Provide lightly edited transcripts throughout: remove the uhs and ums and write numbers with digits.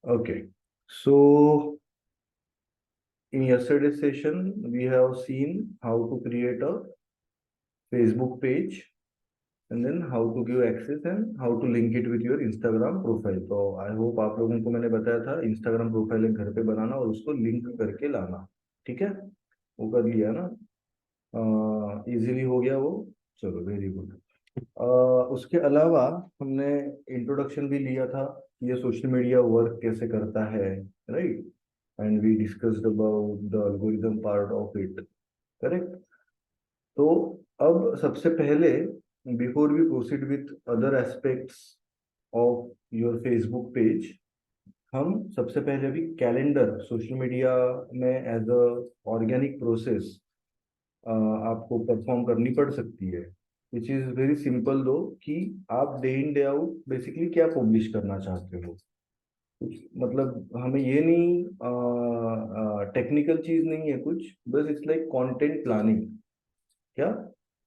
Okay, so in yesterday's session, we have seen how to create a Facebook page and then how to give access and how to link it with your Instagram profile. तो I hope आप लोगों को मैंने बताया था Instagram profile एक घर पे बनाना और उसको लिंक करके लाना, ठीक है? वो कर लिया ना? इजीली हो गया वो। चलो, वेरी गुड। उसके अलावा हमने इंट्रोडक्शन भी लिया था, ये सोशल मीडिया वर्क कैसे करता है, right? And we discussed about the algorithm part of it, correct? तो अब सबसे पहले, before we proceed with other aspects of your Facebook page, हम सबसे पहले भी कैलेंडर सोशल मीडिया में एज अ ऑर्गेनिक प्रोसेस आपको परफॉर्म करनी पड़ सकती है, विच इज वेरी सिंपल दो, कि आप day in day out basically क्या पब्लिश करना चाहते हो। कुछ मतलब हमें ये नहीं, टेक्निकल चीज नहीं है कुछ, बस इट्स लाइक कंटेंट प्लानिंग। क्या?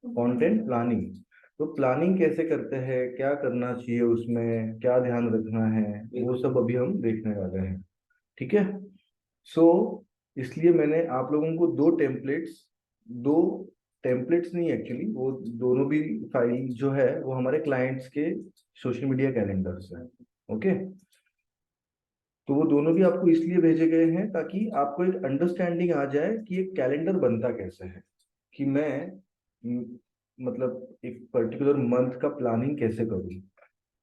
Content planning. तो प्लानिंग कैसे करते हैं, क्या करना चाहिए, उसमें क्या ध्यान रखना है, वो सब अभी हम देखने वाले हैं, ठीक है? सो इसलिए मैंने आप लोगों को दो टेम्पलेट्स नहीं, एक्चुअली वो दोनों भी फाइल जो है वो हमारे क्लाइंट्स के सोशल मीडिया कैलेंडर्स हैं, ओके? तो वो दोनों भी आपको इसलिए भेजे गए हैं ताकि आपको एक अंडरस्टैंडिंग आ जाए कि एक कैलेंडर बनता कैसे है, कि मैं मतलब एक पर्टिकुलर मंथ का प्लानिंग कैसे करूँ।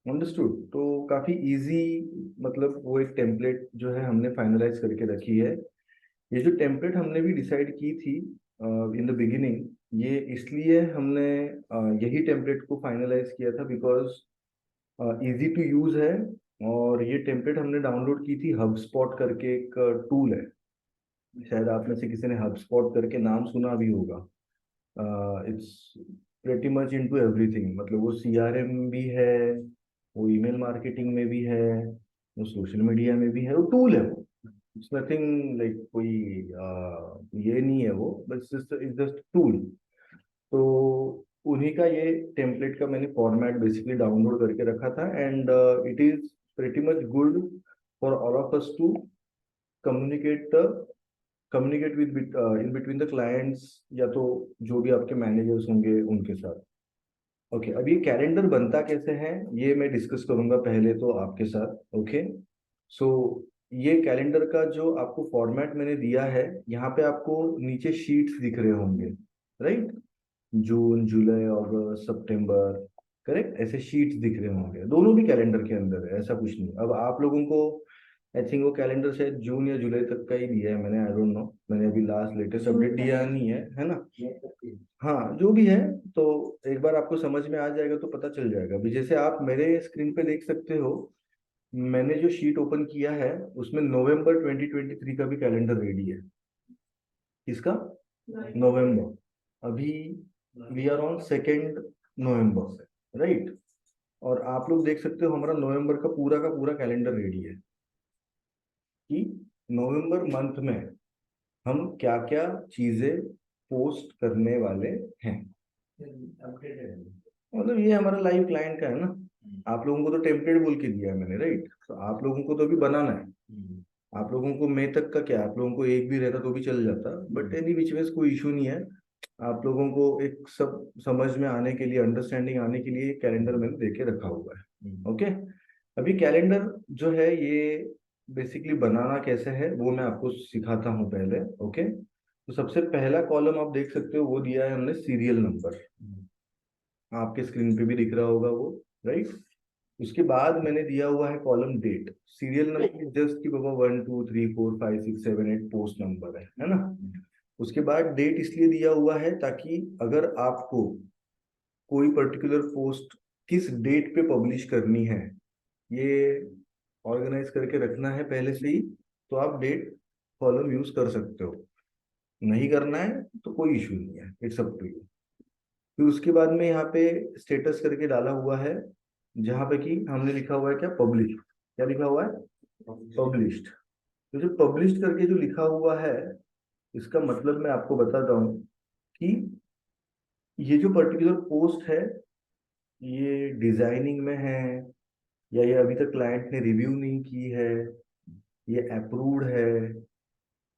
अंडरस्टूड? तो काफी इजी, मतलब वो एक टेम्पलेट जो है हमने फाइनलाइज करके रखी है। ये जो टेम्पलेट हमने भी डिसाइड की थी इन द बिगिनिंग, ये इसलिए हमने यही टेम्पलेट को फाइनलाइज किया था बिकॉज इजी टू यूज है। और ये टेम्पलेट हमने डाउनलोड की थी, हबस्पॉट करके एक टूल है, शायद आप में से किसी ने हबस्पॉट करके नाम सुना भी होगा। It's pretty much into everything, मतलब वो सीआरएम भी है, वो ईमेल मार्केटिंग में भी है, वो सोशल मीडिया में भी है, वो टूल है वो। इट्स नथिंग लाइक कोई ये नहीं है वो, बस इट्स जस्ट टूल। तो उन्हीं का ये टेम्पलेट का मैंने फॉर्मेट बेसिकली डाउनलोड करके रखा था, and it is pretty much good for all of us to communicate communicate with in between the clients, या तो जो भी आपके मैनेजर्स होंगे उनके साथ। ओके, अब ये कैलेंडर बनता कैसे है ये मैं डिस्कस करूंगा पहले तो आपके साथ, ओके? सो ये कैलेंडर का जो आपको फॉर्मेट मैंने दिया है, यहाँ पे आपको नीचे शीट्स दिख रहे होंगे, राइट? जून, जुलाई, अगस्त, सितंबर, करेक्ट? ऐसे शीट्स दिख रहे होंगे, दोनों भी कैलेंडर के अंदर है, ऐसा कुछ नहीं। अब आप लोगों को आई थिंक वो कैलेंडर शायद जून या जुलाई तक का ही दिया है मैंने, आई डोंट नो, मैंने अभी लास्ट लेटेस्ट अपडेट दिया नहीं है ना? हाँ, जो भी है। तो एक बार आपको समझ में आ जाएगा तो पता चल जाएगा। अभी जैसे आप मेरे स्क्रीन पे देख सकते हो, मैंने जो शीट ओपन किया है उसमें नवंबर 2023 का भी कैलेंडर रेडी है। किसका? नवंबर। अभी we are on 2 November, right? और आप लोग देख सकते हो हमारा नवंबर का पूरा कैलेंडर रेडी है, कि नवंबर मंथ में हम क्या क्या चीजें पोस्ट करने वाले हैं। मतलब ये हमारा लाइव क्लाइंट का है ना। आप लोगों को तो टेम्पलेट बोल के दिया है मैंने, राइट? तो आप लोगों को तो अभी बनाना है। आप लोगों को मई तक का क्या, आप लोगों को एक भी रहता तो भी चल जाता, बट एनी विच वेज कोई इशू नहीं है। आप लोगों को एक सब समझ में आने के लिए, अंडरस्टैंडिंग आने के लिए कैलेंडर मैंने दे के रखा हुआ है, ओके? अभी कैलेंडर जो है ये बेसिकली बनाना कैसे है वो मैं आपको सिखाता हूँ पहले, ओके? तो सबसे पहला कॉलम आप देख सकते हो, वो दिया है हमने सीरियल नंबर, आपके स्क्रीन पे भी दिख रहा होगा वो, राइट? उसके बाद मैंने दिया हुआ है column date. Serial number just कि बाबा 1 2 3 4 5 6 7 8 पोस्ट नंबर है ना? उसके बाद डेट इसलिए दिया हुआ है ताकि अगर आपको कोई पर्टिकुलर पोस्ट किस डेट पे पब्लिश करनी है, ये ऑर्गेनाइज करके रखना है पहले से ही, तो आप डेट कॉलम यूज कर सकते हो। नहीं करना है तो कोई इशू नहीं है, इट्स अप टू यू। फिर उसके बाद में यहाँ पे स्टेटस करके डाला हुआ है, जहाँ पे कि हमने लिखा हुआ है क्या, पब्लिश। क्या लिखा हुआ है? पब्लिश्ड। तो जो पब्लिश्ड करके जो लिखा हुआ है, इसका मतलब मैं आपको बताता हूँ कि ये जो पर्टिकुलर पोस्ट है, ये डिजाइनिंग में है या ये अभी तक क्लाइंट ने रिव्यू नहीं की है, ये अप्रूव्ड है,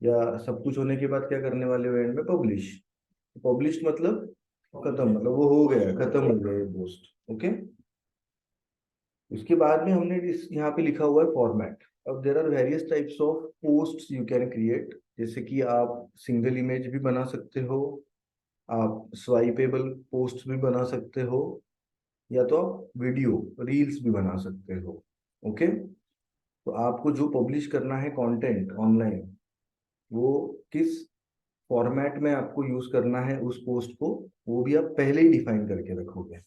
या सब कुछ होने के बाद क्या करने वाले हो एंड में, पब्लिश। पब्लिश मतलब खत्म, मतलब वो हो गया, खत्म हो गया ये पोस्ट। ओके, उसके बाद में हमने इस यहाँ पे लिखा हुआ है फॉर्मेट। अब there are various types of post you can create, जैसे कि आप सिंगल इमेज भी बना सकते हो, आप स्वाइपेबल पोस्ट भी बना सकते हो, या तो आप वीडियो रील्स भी बना सकते हो। ओके, तो आपको जो पब्लिश करना है कंटेंट ऑनलाइन, वो किस फॉर्मेट में आपको यूज करना है उस पोस्ट को, वो भी आप पहले ही डिफाइन करके रखोगे।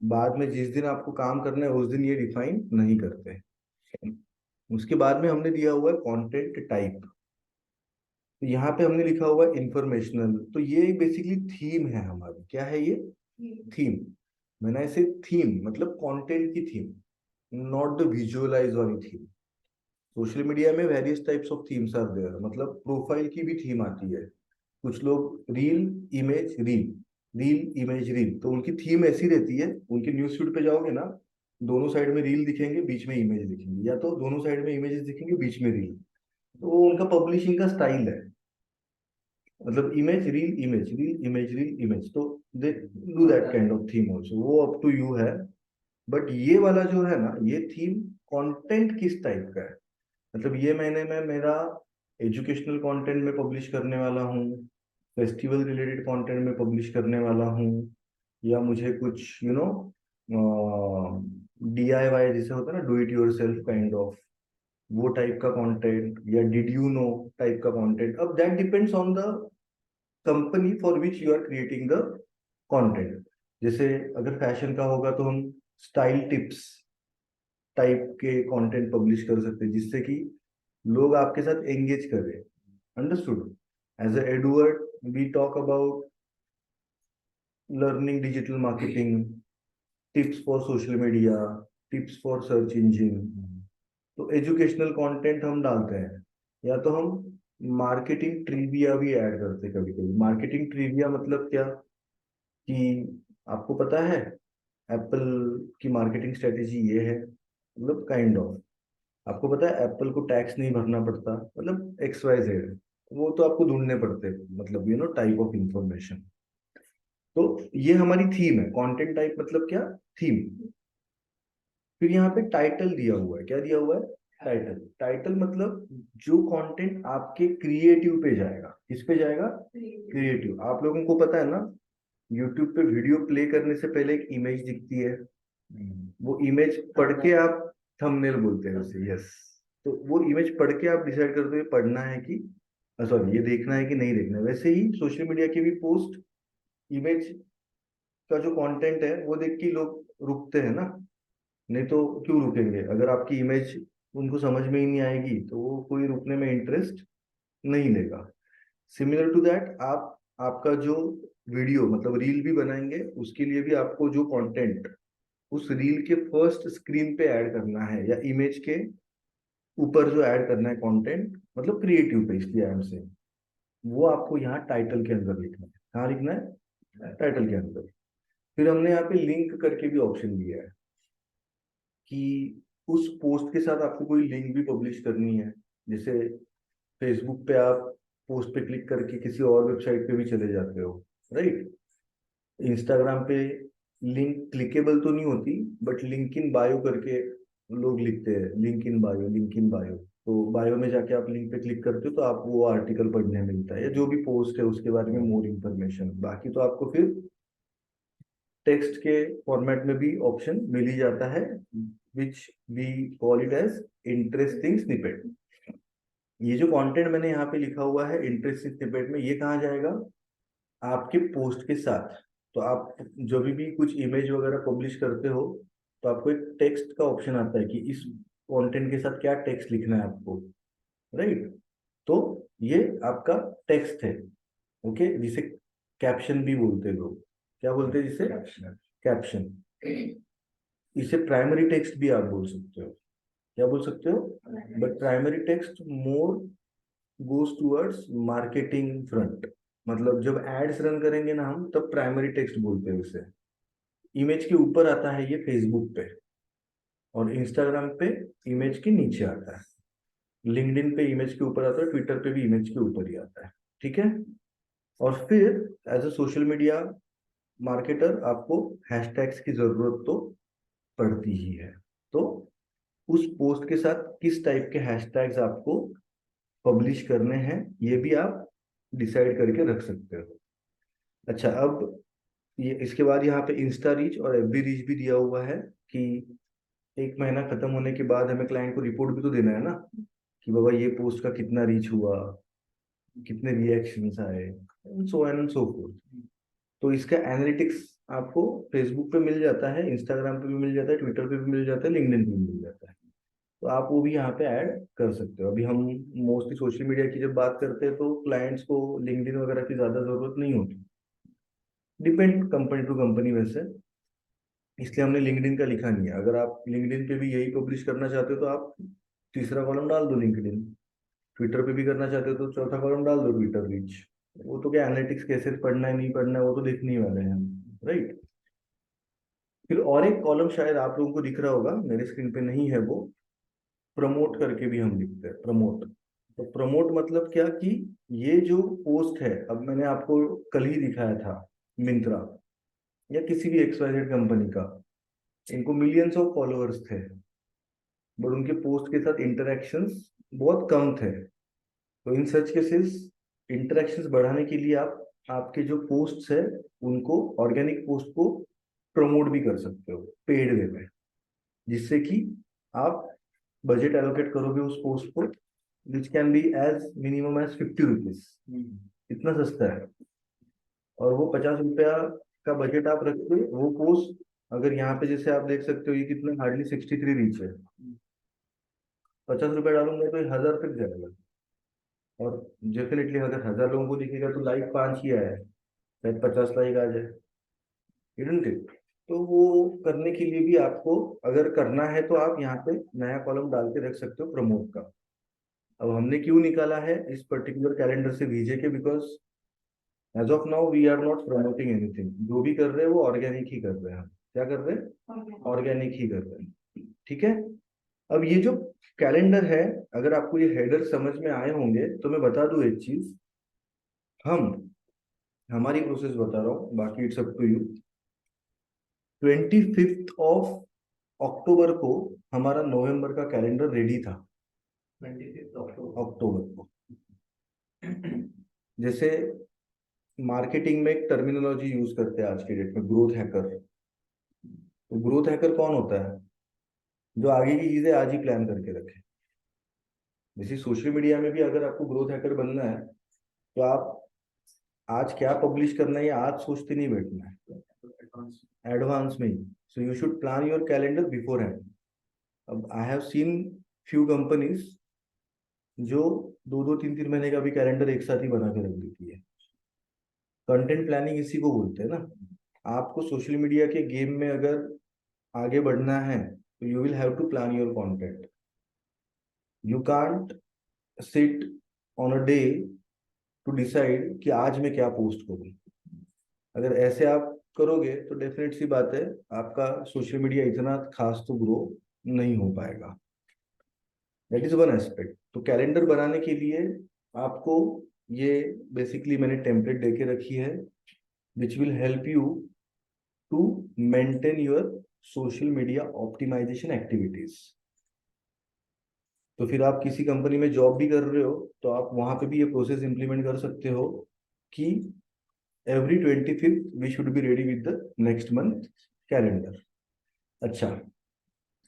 बाद में जिस दिन आपको काम करना है उस दिन ये डिफाइन नहीं करते। उसके बाद में हमने दिया हुआ है कंटेंट टाइप। तो यहाँ पे हमने लिखा हुआ है इंफॉर्मेशनल। तो ये बेसिकली थीम है हमारी। क्या है ये? थीम। मैंने ऐसे थीम मतलब कंटेंट की थीम, नॉट द विजुअलाइज वाली थीम। सोशल मीडिया में various types of themes are there, मतलब प्रोफाइल की भी थीम आती है। कुछ लोग reel image reel, reel image reel, तो उनकी थीम ऐसी रहती है। उनके न्यूज फीड पे जाओगे ना, दोनों साइड में रील दिखेंगे, बीच में इमेज दिखेंगी, या तो दोनों साइड में इमेजेस दिखेंगे, बीच में रील। तो वो उनका पब्लिशिंग का स्टाइल है, मतलब image reel image reel image reel image. तो they do that kind of theme also, वो अप टू यू है। बट ये वाला जो है ना, ये थीम कंटेंट किस टाइप का है, मतलब ये मैंने मैं मेरा एजुकेशनल कंटेंट में पब्लिश करने वाला हूँ, फेस्टिवल रिलेटेड कंटेंट में पब्लिश करने वाला हूँ, या मुझे कुछ DIY जैसे होता है ना, do it yourself kind of, वो टाइप का कंटेंट, या डिड यू नो टाइप का कंटेंट। अब that depends on the company for which you are creating the content. जैसे अगर फैशन का होगा तो हम स्टाइल टिप्स टाइप के कंटेंट पब्लिश कर सकते हैं, जिससे कि लोग आपके साथ एंगेज करें। Understood? As a Edward we talk about learning digital marketing, tips for social media, tips for search engine. तो एजुकेशनल कंटेंट हम डालते हैं, या तो हम मार्केटिंग ट्रिविया भी ऐड करते हैं कभी कभी। मार्केटिंग ट्रिविया मतलब क्या, कि आपको पता है एप्पल की मार्केटिंग स्ट्रेटेजी ये है, मतलब काइंड ऑफ, आपको पता है एप्पल को टैक्स नहीं भरना पड़ता, मतलब XYZ। वो तो आपको ढूंढने पड़ते हैं, मतलब टाइप ऑफ इंफॉर्मेशन। तो ये हमारी थीम है, कंटेंट टाइप मतलब क्या, थीम। फिर यहाँ पे टाइटल दिया हुआ है। क्या दिया हुआ है? टाइटल। टाइटल मतलब जो कंटेंट आपके क्रिएटिव पे जाएगा। किस पे जाएगा? क्रिएटिव। आप लोगों को पता है ना, यूट्यूब पे वीडियो प्ले करने से पहले एक इमेज दिखती है, वो इमेज पढ़ के आप थंबनेल बोलते हैं उसे, यस। तो वो इमेज पढ़ के आप डिसाइड करते हो ये पढ़ना है कि, सॉरी, ये देखना है कि नहीं देखना है। वैसे ही सोशल मीडिया की भी पोस्ट, इमेज का जो कंटेंट है वो देख के लोग रुकते हैं ना। नहीं तो क्यों रुकेंगे? अगर आपकी इमेज उनको समझ में ही नहीं आएगी तो वो कोई रुकने में इंटरेस्ट नहीं लेगा। सिमिलर टू दैट, आप आपका जो वीडियो मतलब रील भी बनाएंगे, उसके लिए भी आपको जो कंटेंट उस रील के फर्स्ट स्क्रीन पे ऐड करना है, या इमेज के ऊपर जो ऐड करना है कंटेंट, मतलब क्रिएटिव पे, इसलिए आई एम से, वो आपको यहाँ टाइटल के अंदर लिखना है। कहाँ लिखना है? टाइटल के अंदर। फिर हमने यहाँ पे लिंक करके भी ऑप्शन दिया है, कि उस पोस्ट के साथ आपको कोई लिंक भी पब्लिश करनी है। जैसे फेसबुक पे आप पोस्ट पे क्लिक करके किसी और वेबसाइट पे भी चले जाते हो, राइट? इंस्टाग्राम पे लिंक क्लिकेबल तो नहीं होती, बट लिंक इन बायो करके लोग लिखते हैं, link in bio, link in bio. तो बायो में जाके आप लिंक पे क्लिक करते हो तो आप वो आर्टिकल पढ़ने मिलता है, या जो भी पोस्ट है उसके बारे में मोर इन्फॉर्मेशन। बाकी तो आपको फिर टेक्स्ट के फॉर्मेट में भी ऑप्शन मिल ही जाता है, which we call it as interesting snippet. ये जो कंटेंट मैंने यहाँ पे लिखा हुआ है इंटरेस्टिंग स्निपेट में, ये कहाँ जाएगा? आपके पोस्ट के साथ। तो आप जब भी कुछ इमेज वगैरह पब्लिश करते हो, तो आपको एक टेक्स्ट का ऑप्शन आता है कि इस कंटेंट के साथ क्या टेक्स्ट लिखना है आपको, राइट? तो ये आपका टेक्स्ट है। ओके, जिसे कैप्शन भी बोलते हैं लोग। क्या बोलते हैं जिसे? कैप्शन। इसे प्राइमरी टेक्स्ट भी आप बोल सकते हो। क्या बोल सकते हो? But primary text more goes towards marketing front. मतलब जब एड्स रन करेंगे ना हम, तब प्राइमरी टेक्स्ट बोलते हैं उसे। इमेज के ऊपर आता है ये फेसबुक पे, और इंस्टाग्राम पे इमेज के नीचे आता है, लिंक्डइन पे इमेज के ऊपर आता है, ट्विटर पे भी इमेज के ऊपर ही आता है। ठीक है। और फिर as a social media marketer आपको हैशटैग्स की जरूरत तो पड़ती ही है। तो उस पोस्ट के साथ किस टाइप के हैशटैग्स आपको पब्लिश करने हैं ये भी आप डिसाइड करके रख सकते हो। अच्छा, अब ये इसके बाद यहाँ पे इंस्टा रीच और एफबी रीच भी दिया हुआ है कि एक महीना खत्म होने के बाद हमें क्लाइंट को रिपोर्ट भी तो देना है ना, कि बाबा ये पोस्ट का कितना रीच हुआ, कितने रिएक्शंस आए, सो एंड सो फोर्थ। तो इसका एनालिटिक्स आपको फेसबुक पे मिल जाता है, इंस्टाग्राम पे भी मिल जाता है, ट्विटर पे भी मिल जाता है, लिंक्डइन पे भी मिल जाता है। तो आप वो भी यहाँ पे ऐड कर सकते हो। अभी हम मोस्टली सोशल मीडिया की जब बात करते हैं तो क्लाइंट्स को लिंक्डइन वगैरह की ज्यादा जरूरत नहीं होती, डिपेंड कंपनी टू कंपनी वैसे, इसलिए हमने लिंक्डइन का लिखा नहीं है। अगर आप लिंक्डइन पे भी यही पब्लिश करना चाहते हो तो आप तीसरा कॉलम डाल दो लिंक्डइन, ट्विटर पे भी करना चाहते हो तो चौथा कॉलम डाल दो ट्विटर रीच। वो तो क्या एनालिटिक्स कैसे पढ़ना है नहीं पढ़ना है वो तो देखने ही वाले हैं हम, राइट। फिर और एक कॉलम शायद आप लोगों को दिख रहा होगा, मेरे स्क्रीन पे नहीं है वो, प्रमोट करके भी हम लिखते हैं, प्रमोट। तो प्रमोट मतलब क्या कि ये जो पोस्ट है, अब मैंने आपको कल ही दिखाया था मिंत्रा या किसी भी एक्सवाइजेड कंपनी का, इनको मिलियंस ऑफ फॉलोअर्स थे बट उनके पोस्ट के साथ इंटरेक्शंस बहुत कम थे। तो इन सच केसेस इंटरेक्शंस बढ़ाने के लिए आप आपके जो पोस्ट्स है उनको, ऑर्गेनिक पोस्ट को प्रमोट भी कर सकते हो पेड वे में, जिससे कि आप बजट एलोकेट करोगे उस पोस्ट को, which can be as minimum as 50 rupees, इतना सस्ता है। और वो 50 रुपया का बजट आप रखते हो, वो पोस्ट अगर यहाँ पे जैसे आप देख सकते हो ये कितना हार्डली 63 रीच है, 50 रुपया डालूंगा तो ये 1000 तक जाएगा। और डेफिनेटली अगर 1000 लोगों को दिखेगा तो लाइक 5 ही आया है, शायद 50 लाइक आ जाए, इडंट इट। तो वो करने के लिए भी आपको अगर करना है तो आप यहाँ पे नया कॉलम डाल के रख सकते हो प्रमोट का। अब हमने क्यों निकाला है इस पर्टिकुलर कैलेंडर से VJ के, because as of now we are not promoting anything, जो भी कर रहे हैं वो ऑर्गेनिक ही कर रहे हैं। हम क्या कर रहे हैं, ऑर्गेनिक ही कर रहे हैं। ठीक है। अब ये जो कैलेंडर है, अगर आपको ये हेडर समझ में आए होंगे तो मैं बता दूं एक चीज, हम हमारी प्रोसेस बता रहा हूँ, बाकी इट्स अप टू यू। 25 अक्टूबर को हमारा नवंबर का कैलेंडर रेडी था, 25 अक्टूबर को। जैसे मार्केटिंग में एक टर्मिनोलॉजी यूज करते हैं आज के डेट में, ग्रोथ हैकर। तो ग्रोथ हैकर कौन होता है, जो आगे की चीजें आज ही प्लान करके रखे। जैसे सोशल मीडिया में भी अगर आपको ग्रोथ हैकर बनना है तो आप आज क्या पब्लिश करना है ये आज सोचते नहीं बैठना है, एडवांस में ही। So you should plan your calendar beforehand. अब I have seen few companies जो 2-2 3-3 महीने का भी कैलेंडर एक साथ ही बना के रख देती है। कंटेंट प्लानिंग इसी को बोलते हैं ना। आपको सोशल मीडिया के गेम में अगर आगे बढ़ना है तो you will have to plan your content. You can't sit on a day to decide कि आज मैं क्या पोस्ट करूं। अगर ऐसे आप करोगे तो डेफिनेट सी बात है आपका सोशल मीडिया इतना खास तो ग्रो नहीं हो पाएगा। That is one aspect. तो कैलेंडर बनाने के लिए आपको ये बेसिकली मैंने टेम्पलेट देके रखी है, which will help you to maintain your social media optimisation activities. तो फिर आप किसी कंपनी में जॉब भी कर रहे हो तो आप वहां पे भी ये प्रोसेस इंप्लीमेंट कर सकते हो कि every 25th we should be ready with the next month calendar. अच्छा,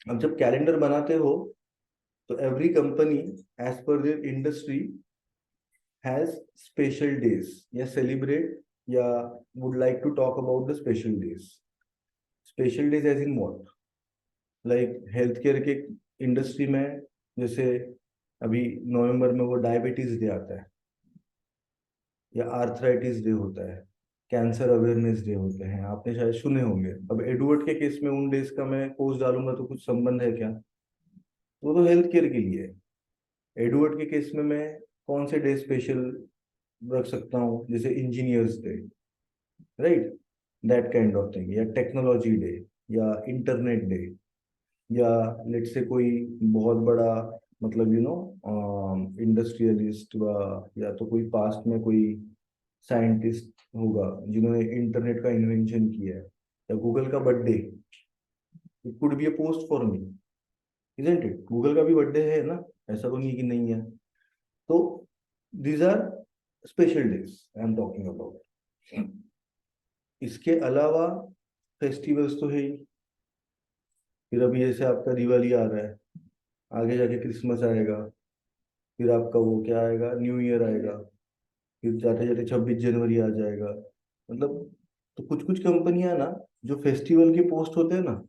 अब जब कैलेंडर बनाते हो तो every company as per their industry has special days या सेलिब्रेट या would like to talk about the special days. Special days as in what, like health care के industry में जैसे अभी नवंबर में वो डायबिटीज डे आता है या आर्थराइटिस डे होता है, कैंसर अवेयरनेस डे होते हैं, आपने शायद सुने होंगे। अब एडवर्ड के केस में उन डेज का मैं पोस्ट डालूंगा तो कुछ संबंध है क्या, वो तो हेल्थ केयर के लिए है। एडवर्ड के केस में मैं कौन से डे स्पेशल रख सकता हूँ, जैसे engineers day, right, that kind of thing, या टेक्नोलॉजी डे या इंटरनेट डे। या लेट से कोई बहुत बड़ा मतलब इंडस्ट्रियलिस्ट या तो कोई पास्ट में कोई साइंटिस्ट होगा जिन्होंने इंटरनेट का इन्वेंशन किया है, या गूगल का birthday, it could be a post for me, isn't it? Google का भी बर्थडे है ना, ऐसा तो नहीं कि नहीं है। तो these are special days I am talking about. इसके अलावा फेस्टिवल्स तो है ही। फिर अभी जैसे आपका दिवाली आ रहा है, आगे जाके क्रिसमस आएगा, फिर आपका वो क्या आएगा, न्यू ईयर आएगा, फिर जाते जाते 26 जनवरी आ जाएगा। मतलब तो कुछ कुछ कंपनियां ना, जो फेस्टिवल के पोस्ट होते हैं ना,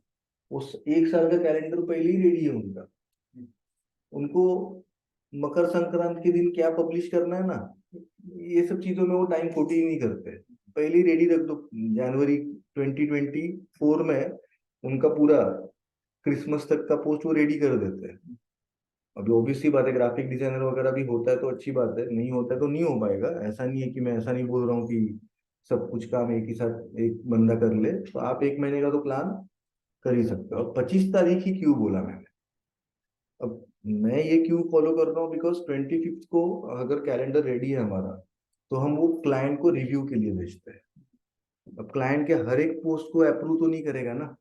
उस एक साल का कैलेंडर पहले ही रेडी है उनका। उनको मकर संक्रांति के दिन क्या पब्लिश करना है ना, ये सब चीजों में वो टाइम खोटी ही नहीं करते, पहले ही रेडी रख दो। जनवरी 2024 में उनका पूरा क्रिसमस तक का पोस्ट वो रेडी कर देते हैं। अभी ऑब्वियसली बात है, ग्राफिक डिजाइनर वगैरह भी होता है तो अच्छी बात है, नहीं होता है तो नहीं हो पाएगा। ऐसा नहीं है कि मैं ऐसा नहीं बोल रहा हूँ कि सब कुछ काम एक ही साथ एक बंदा कर ले, तो आप एक महीने का तो प्लान कर ही सकते हो। अब 25 तारीख ही क्यों बोला मैंने? अब मैं ये क्यों फॉलो कर रहा हूँ, बिकॉज 25th को अगर कैलेंडर रेडी है हमारा, तो हम वो क्लाइंट को रिव्यू के लिए भेजते हैं। अब क्लाइंट के हर एक पोस्ट को अप्रूव तो नहीं करेगा ना,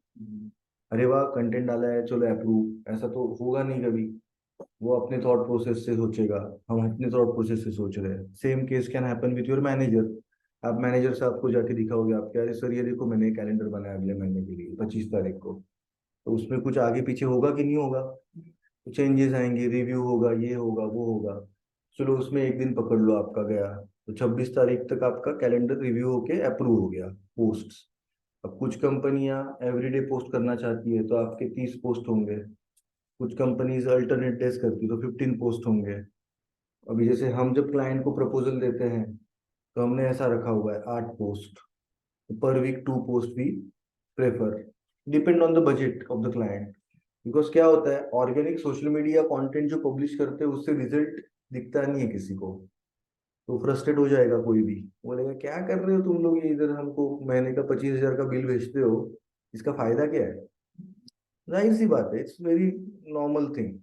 अरे वाह कंटेंट डाला है चलो अप्रूव, ऐसा तो होगा नहीं कभी। वो अपने थॉट प्रोसेस से सोचेगा, हम अपने थॉट प्रोसेस से सोच रहे हैं। Same case can happen with your manager. आप मैनेजर साहब को जाके दिखाओगे, आप कह रहे सर ये देखो मैंने कैलेंडर बनाया अगले महीने के लिए 25 तारीख को, तो उसमें कुछ आगे पीछे होगा कि नहीं होगा? चेंजेस आएंगे, रिव्यू होगा, ये होगा वो होगा। चलो उसमें एक दिन पकड़ लो आपका गया, तो 26 तारीख तक आपका कैलेंडर रिव्यू होके अप्रूव हो गया पोस्ट। अब कुछ कंपनियां एवरीडे पोस्ट करना चाहती है तो आपके 30 पोस्ट होंगे। कुछ कंपनीज अल्टरनेट डेज करती है तो 15 पोस्ट होंगे। अभी जैसे हम जब क्लाइंट को प्रपोजल देते हैं, तो हमने ऐसा रखा हुआ है 8 पोस्ट पर वीक, 2 पोस्ट भी prefer, depend on the budget of the client. Because क्या होता है, ऑर्गेनिक सोशल मीडिया कंटेंट जो पब्लिश करते हैं उससे रिजल्ट दिखता नहीं है किसी को, तो फ्रस्ट्रेट हो जाएगा कोई भी, बोलेगा क्या कर रहे हो तुम लोग ये, इधर हमको महीने का 25,000 का बिल भेजते हो, इसका फायदा क्या है? जाहिर सी बात है, इट्स वेरी नॉर्मल थिंग।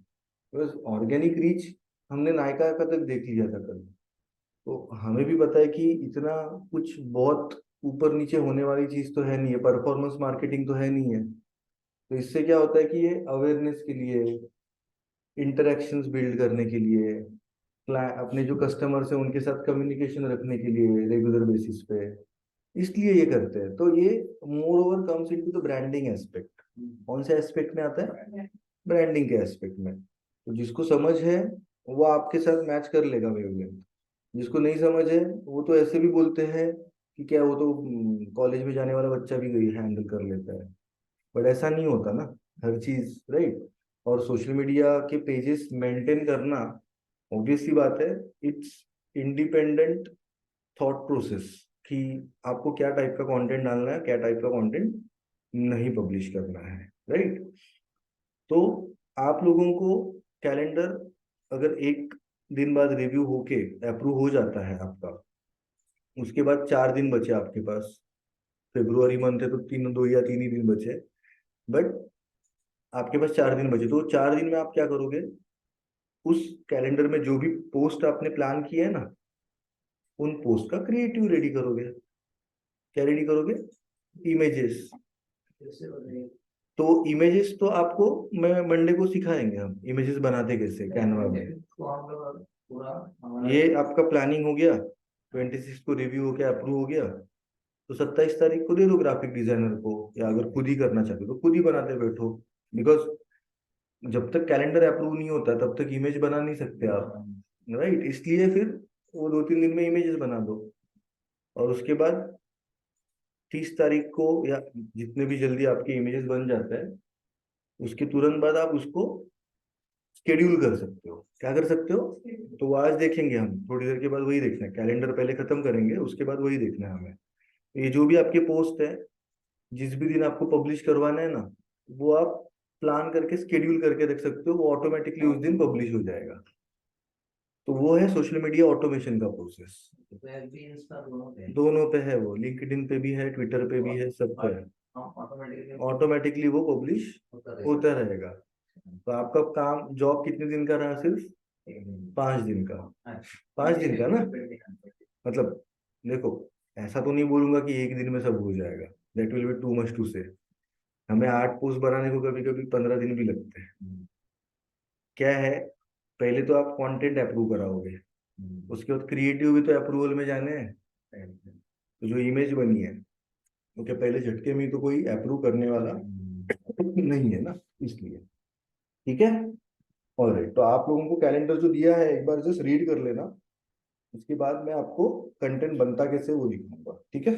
बस ऑर्गेनिक रीच हमने नायका का तक देख लिया था कल, तो हमें भी पता है कि इतना कुछ बहुत ऊपर नीचे होने वाली चीज तो है नहीं है, परफॉर्मेंस मार्केटिंग तो है नहीं है। तो इससे क्या होता है कि ये अवेयरनेस के लिए, इंटरेक्शंस बिल्ड करने के लिए, अपने जो कस्टमर्स हैं उनके साथ कम्युनिकेशन रखने के लिए रेगुलर बेसिस पे, इसलिए ये करते हैं। तो ये more over comes into the branding aspect. कौन से एस्पेक्ट में आता है? ब्रांडिंग के एस्पेक्ट में। तो जिसको समझ है वो आपके साथ मैच कर लेगा वेवलेंथ, जिसको नहीं समझ है वो तो ऐसे भी बोलते हैं कि क्या वो तो कॉलेज में जाने वाला बच्चा भी गई हैंडल कर लेता है। बट ऐसा नहीं होता ना हर चीज, राइट? और सोशल मीडिया के पेजेस मेंटेन करना, ऑब्वियसली बात है, इट्स इंडिपेंडेंट थॉट प्रोसेस कि आपको क्या टाइप का कंटेंट डालना है, क्या टाइप का कंटेंट नहीं पब्लिश करना है, राइट? तो आप लोगों को कैलेंडर अगर एक दिन बाद रिव्यू होके अप्रूव हो जाता है आपका, उसके बाद 4 दिन बचे आपके पास। फेब्रुआरी मंथ है तो तीन, 2 या 3 ही दिन बचे, बट आपके पास 4 दिन बचे, तो 4 दिन में आप क्या करोगे? उस कैलेंडर में जो भी पोस्ट आपने प्लान किया है ना, उन पोस्ट का क्रिएटिव रेडी करोगे। क्या रेडी करोगे? इमेजेस। तो इमेजेस तो आपको मैं मंडे को सिखाएंगे, हम इमेजेस बनाते कैसे कैनवा में। ये आपका प्लानिंग हो गया, 26 को रिव्यू हो गया, अप्रूव हो गया, तो 27 तारीख को दे दो ग्राफिक डिजाइनर को, या अगर खुद ही करना चाहते हो तो खुद ही बनाते बैठो। बिकॉज जब तक कैलेंडर अप्रूव नहीं होता तब तक इमेज बना नहीं सकते आप, राइट? इसलिए फिर वो 2-3 दिन में इमेजेस बना दो, और उसके बाद 30 तारीख को, या जितने भी जल्दी आपके इमेजेस बन जाता है, उसके तुरंत बाद आप उसको शेड्यूल कर सकते हो। क्या कर सकते हो? तो वो आज देखेंगे हम, थोड़ी देर के बाद वही देखना है, कैलेंडर पहले खत्म करेंगे उसके बाद वही देखना है हमें। ये जो भी आपके पोस्ट है, जिस भी दिन आपको पब्लिश करवाना है ना, वो आप प्लान करके शेड्यूल करके रख सकते हो, वो ऑटोमेटिकली उस दिन पब्लिश हो जाएगा। तो वो है सोशल मीडिया ऑटोमेशन का प्रोसेस। दोनों पे है, वो लिंक्डइन पे भी है, ट्विटर पे भी है, सब पे है। ऑटोमेटिकली वो पब्लिश होता रहेगा। तो आपका काम जॉब कितने दिन का रहा? सिर्फ 5 दिन का। 5 दिन का ना, मतलब देखो, ऐसा तो नहीं बोलूंगा कि एक दिन में सब हो जाएगा, that will be too much to say. हमें 8 पोस्ट बनाने को कभी कभी 15 दिन भी लगते हैं। क्या है, पहले तो आप कंटेंट अप्रूव कराओगे, उसके बाद क्रिएटिव भी तो अप्रूवल में जाने हैं। तो जो इमेज बनी है, क्योंकि पहले झटके में तो कोई अप्रूव करने वाला नहीं है ना, इसलिए। ठीक है, ऑलराइट। तो आप लोगों को कैलेंडर जो दिया है एक बार जस्ट रीड कर लेना, उसके बाद मैं आपको कंटेंट बनता कैसे वो दिखाऊंगा। ठीक है।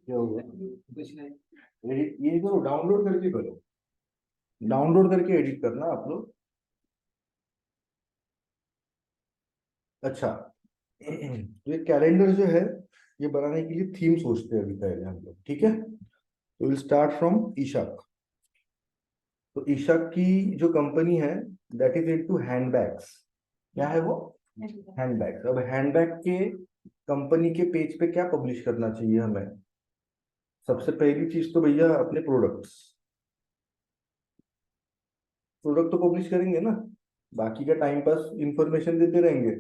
क्या हो गया? ये करो, डाउनलोड करके करो, डाउनलोड करके एडिट करना आप लोग। अच्छा, तो ये कैलेंडर जो है, ये बनाने के लिए थीम सोचते हैं अभी पहले हम लोग। ठीक है, तो विल स्टार्ट फ्रॉम ईशाक। तो ईशाक की जो कंपनी है, दैट इज इनटू हैंडबैग्स। क्या है वो? हैंडबैग्स। अब हैंडबैग के कंपनी के पेज पे क्या पब्लिश करना चाहिए हमें? सबसे पहली चीज तो भैया अपने प्रोडक्ट्स, प्रोडक्ट तो पब्लिश करेंगे ना, बाकी का टाइम पास इंफॉर्मेशन देते रहेंगे,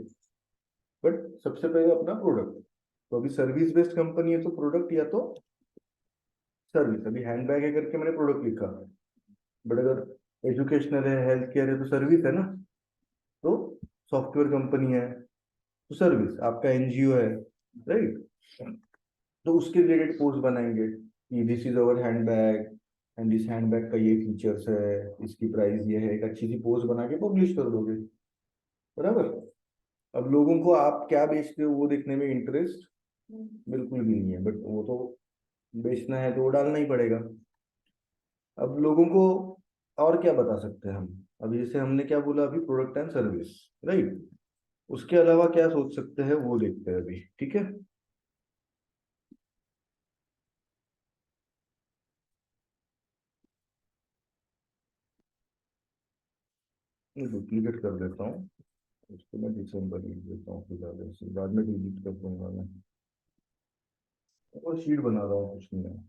बट सबसे पहले अपना प्रोडक्ट। तो अभी सर्विस बेस्ड कंपनी है, तो प्रोडक्ट या तो सर्विस। अभी हैंडबैग है करके मैंने प्रोडक्ट लिखा, बट अगर एजुकेशनल है, हेल्थ केयर है, तो सर्विस है ना। तो सॉफ्टवेयर कंपनी है तो सर्विस, आपका एनजीओ है, राइट। तो उसके रिलेटेड पोस्ट बनाएंगे कि this is our handbag and this handbag का ये फीचर्स है, इसकी प्राइस ये है। एक अच्छी सी पोस्ट बना के पब्लिश कर दोगे, बराबर। अब लोगों को आप क्या बेचते हो वो देखने में इंटरेस्ट बिल्कुल भी नहीं है, बट वो तो बेचना है तो वो डालना ही पड़ेगा। अब लोगों को और क्या बता सकते हैं हम? अभी जैसे हमने क्या बोला अभी, प्रोडक्ट एंड सर्विस, राइट। उसके अलावा क्या सोच सकते हैं वो देखते हैं अभी। ठीक है, मैं डुप्लीकेट कर देता हूँ, उसको मैं दिसंबर लिख देता हूँ फिलहाल, ऐसे बाद में डिलीट कर दूंगा मैं। और शीट बना रहा हूँ, कुछ नहीं है,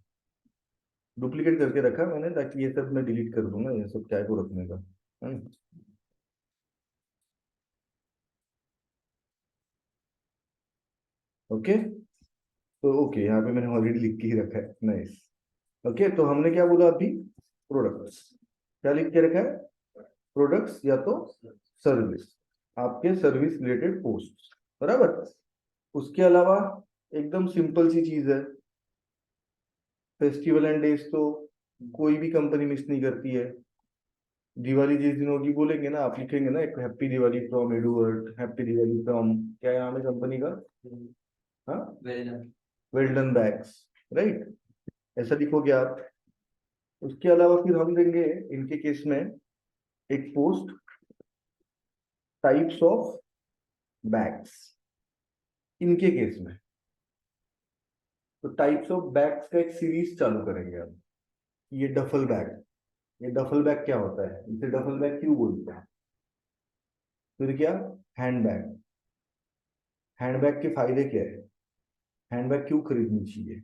डुप्लीकेट करके रखा है मैंने, ताकि ये सब मैं डिलीट कर दूंगा, ये सब क्या को रखने का है ना? ओके, तो ओके, यहाँ पे मैंने ऑलरेडी लिख के ही रखा है, नाइस। ओके, तो हमने क्या बोला अभी? प्रोडक्ट्स। क्या लिख के रखा है? प्रोडक्ट्स या तो सर्विस, आपके सर्विस रिलेटेड पोस्ट, बराबर। उसके अलावा एकदम सिंपल सी चीज है, फेस्टिवल एंड डेज तो कोई भी कंपनी मिस नहीं करती है। दिवाली जिस दिन होगी बोलेंगे ना, आप लिखेंगे ना एक happy Diwali from Edward, happy Diwali from, क्या नाम है कंपनी का? हाँ, वेल डन बैग्स, राइट। ऐसा लिखोगे आप। उसके अलावा फिर हम देंगे इनके केस में एक पोस्ट, टाइप्स ऑफ बैग्स, इनके केस में। तो टाइप्स ऑफ बैग्स का एक सीरीज चालू करेंगे हम। ये डफल बैग, ये डफल बैग क्या होता है, इसे डफल बैग क्यों बोलते हैं? फिर क्या? हैंडबैग, हैंडबैग के फायदे क्या है, हैंडबैग क्यों खरीदनी चाहिए,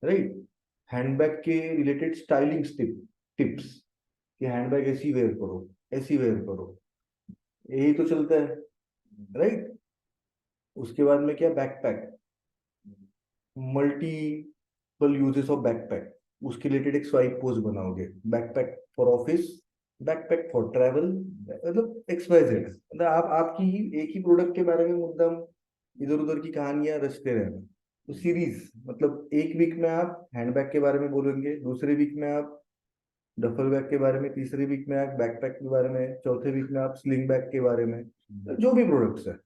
राइट। हैंडबैग के रिलेटेड स्टाइलिंग टिप्स, कि हैंडबैग ऐसी वेयर करो, ऐसी वेयर करो, यही तो चलता है, राइट। उसके बाद में क्या? Backpack, multiple uses of backpack, उसके रिलेटेड एक स्वाइप पोस्ट बनाओगे, backpack for office, backpack for travel, मतलब XYZ, मतलब आप आपकी एक ही प्रोडक्ट के बारे में मुद्दम इधर उधर की कहानियां रचते रहना। तो सीरीज, मतलब एक वीक में आप हैंडबैग के बारे में बोलेंगे, दूसरे वीक में आप डफल बैग के बारे में, तीसरे वीक में आप बैकपैक के बारे में, चौथे वीक में आप स्लिंग बैग के बारे में, जो भी प्रोडक्ट्स है।